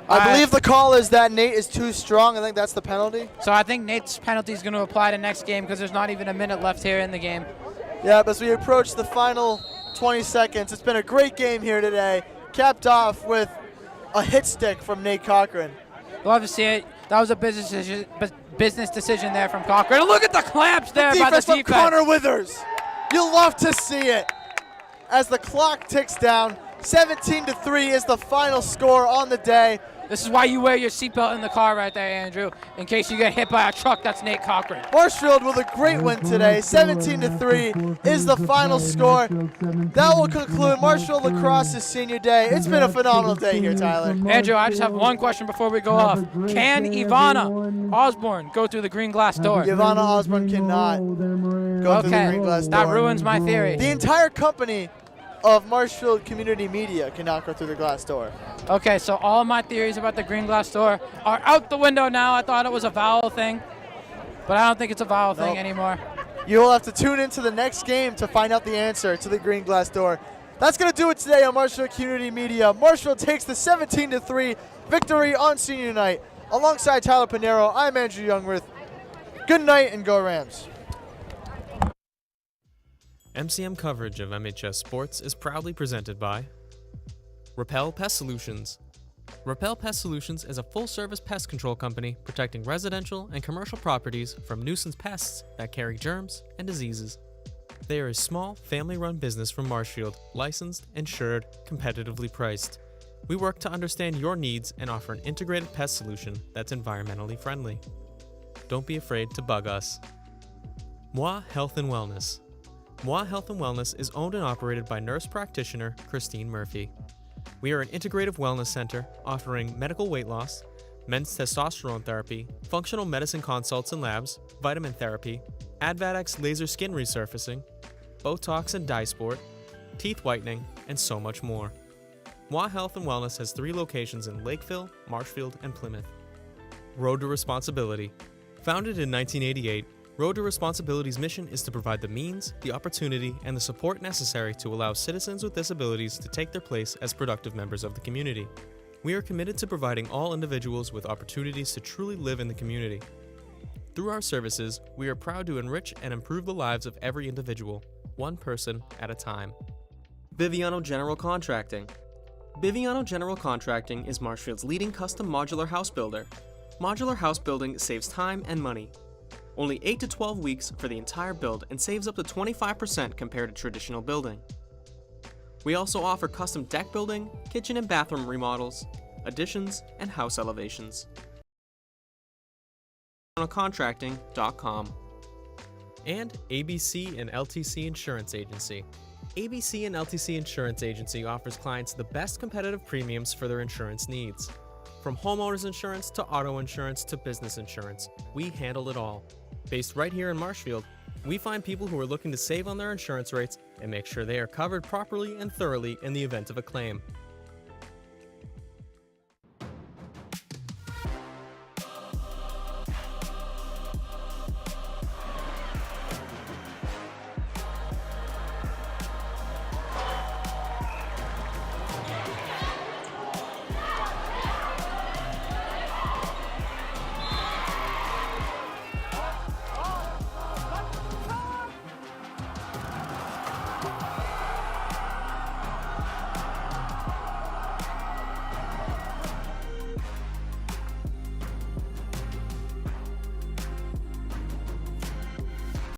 I believe the call is that Nate is too strong. I think that's the penalty. So I think Nate's penalty is going to apply to next game because there's not even a minute left here in the game. Yeah, as we approach the final 20 seconds, it's been a great game here today, capped off with a hit stick from Nate Cochran. Love to see it. That was a business decision there from Cochran. And look at the clamps there by the Defense from defense. Connor Withers. You love to see it. As the clock ticks down, 17-3 is the final score on the day. This is why you wear your seatbelt in the car right there, Andrew, in case you get hit by a truck. That's Nate Cochran. Marshfield with a great win today. 17-3 is the final score. That will conclude Marshfield Lacrosse's senior day. It's been a phenomenal day here, Tyler. Andrew, I just have one question before we go off. Can Ivana Osborne go through the green glass door? Ivana Osborne cannot go through the Okay, green glass that door. ruins my theory. The entire company of Marshfield Community Media cannot go through the glass door. Okay, so all my theories about the green glass door are out the window now. I thought it was a vowel thing, but I don't think it's a vowel thing anymore. You will have to tune into the next game to find out the answer to the green glass door. That's going to do it today on Marshfield Community Media. Marshfield takes the 17-3 victory on senior night. Alongside Tyler Pinheiro, I'm Andrew Youngworth. Good night and go Rams. MCM coverage of MHS Sports is proudly presented by Repel Pest Solutions, Repel Pest Solutions is a full-service pest control company protecting residential and commercial properties from nuisance pests that carry germs and diseases. They are a small, family-run business from Marshfield, licensed, insured, competitively priced. We work to understand your needs and offer an integrated pest solution that's environmentally friendly. Don't be afraid to bug us. Moi Health and Wellness. Moi Health and Wellness is owned and operated by nurse practitioner Christine Murphy. We are an integrative wellness center offering medical weight loss, men's testosterone therapy, functional medicine consults and labs, vitamin therapy, Advadex laser skin resurfacing, Botox and dye sport, teeth whitening, and so much more. Moi Health and Wellness has 3 locations in Lakeville, Marshfield, and Plymouth. Road to Responsibility. Founded in 1988, Road to Responsibility's mission is to provide the means, the opportunity, and the support necessary to allow citizens with disabilities to take their place as productive members of the community. We are committed to providing all individuals with opportunities to truly live in the community. Through our services, we are proud to enrich and improve the lives of every individual, one person at a time. Biviano General Contracting. Biviano General Contracting is Marshfield's leading custom modular house builder. Modular house building saves time and money. Only 8 to 12 weeks for the entire build and saves up to 25% compared to traditional building. We also offer custom deck building, kitchen and bathroom remodels, additions, and house elevations. Contracting.com. And ABC and LTC Insurance Agency. ABC and LTC Insurance Agency offers clients the best competitive premiums for their insurance needs. From homeowners insurance to auto insurance to business insurance, we handle it all. Based right here in Marshfield, we find people who are looking to save on their insurance rates and make sure they are covered properly and thoroughly in the event of a claim.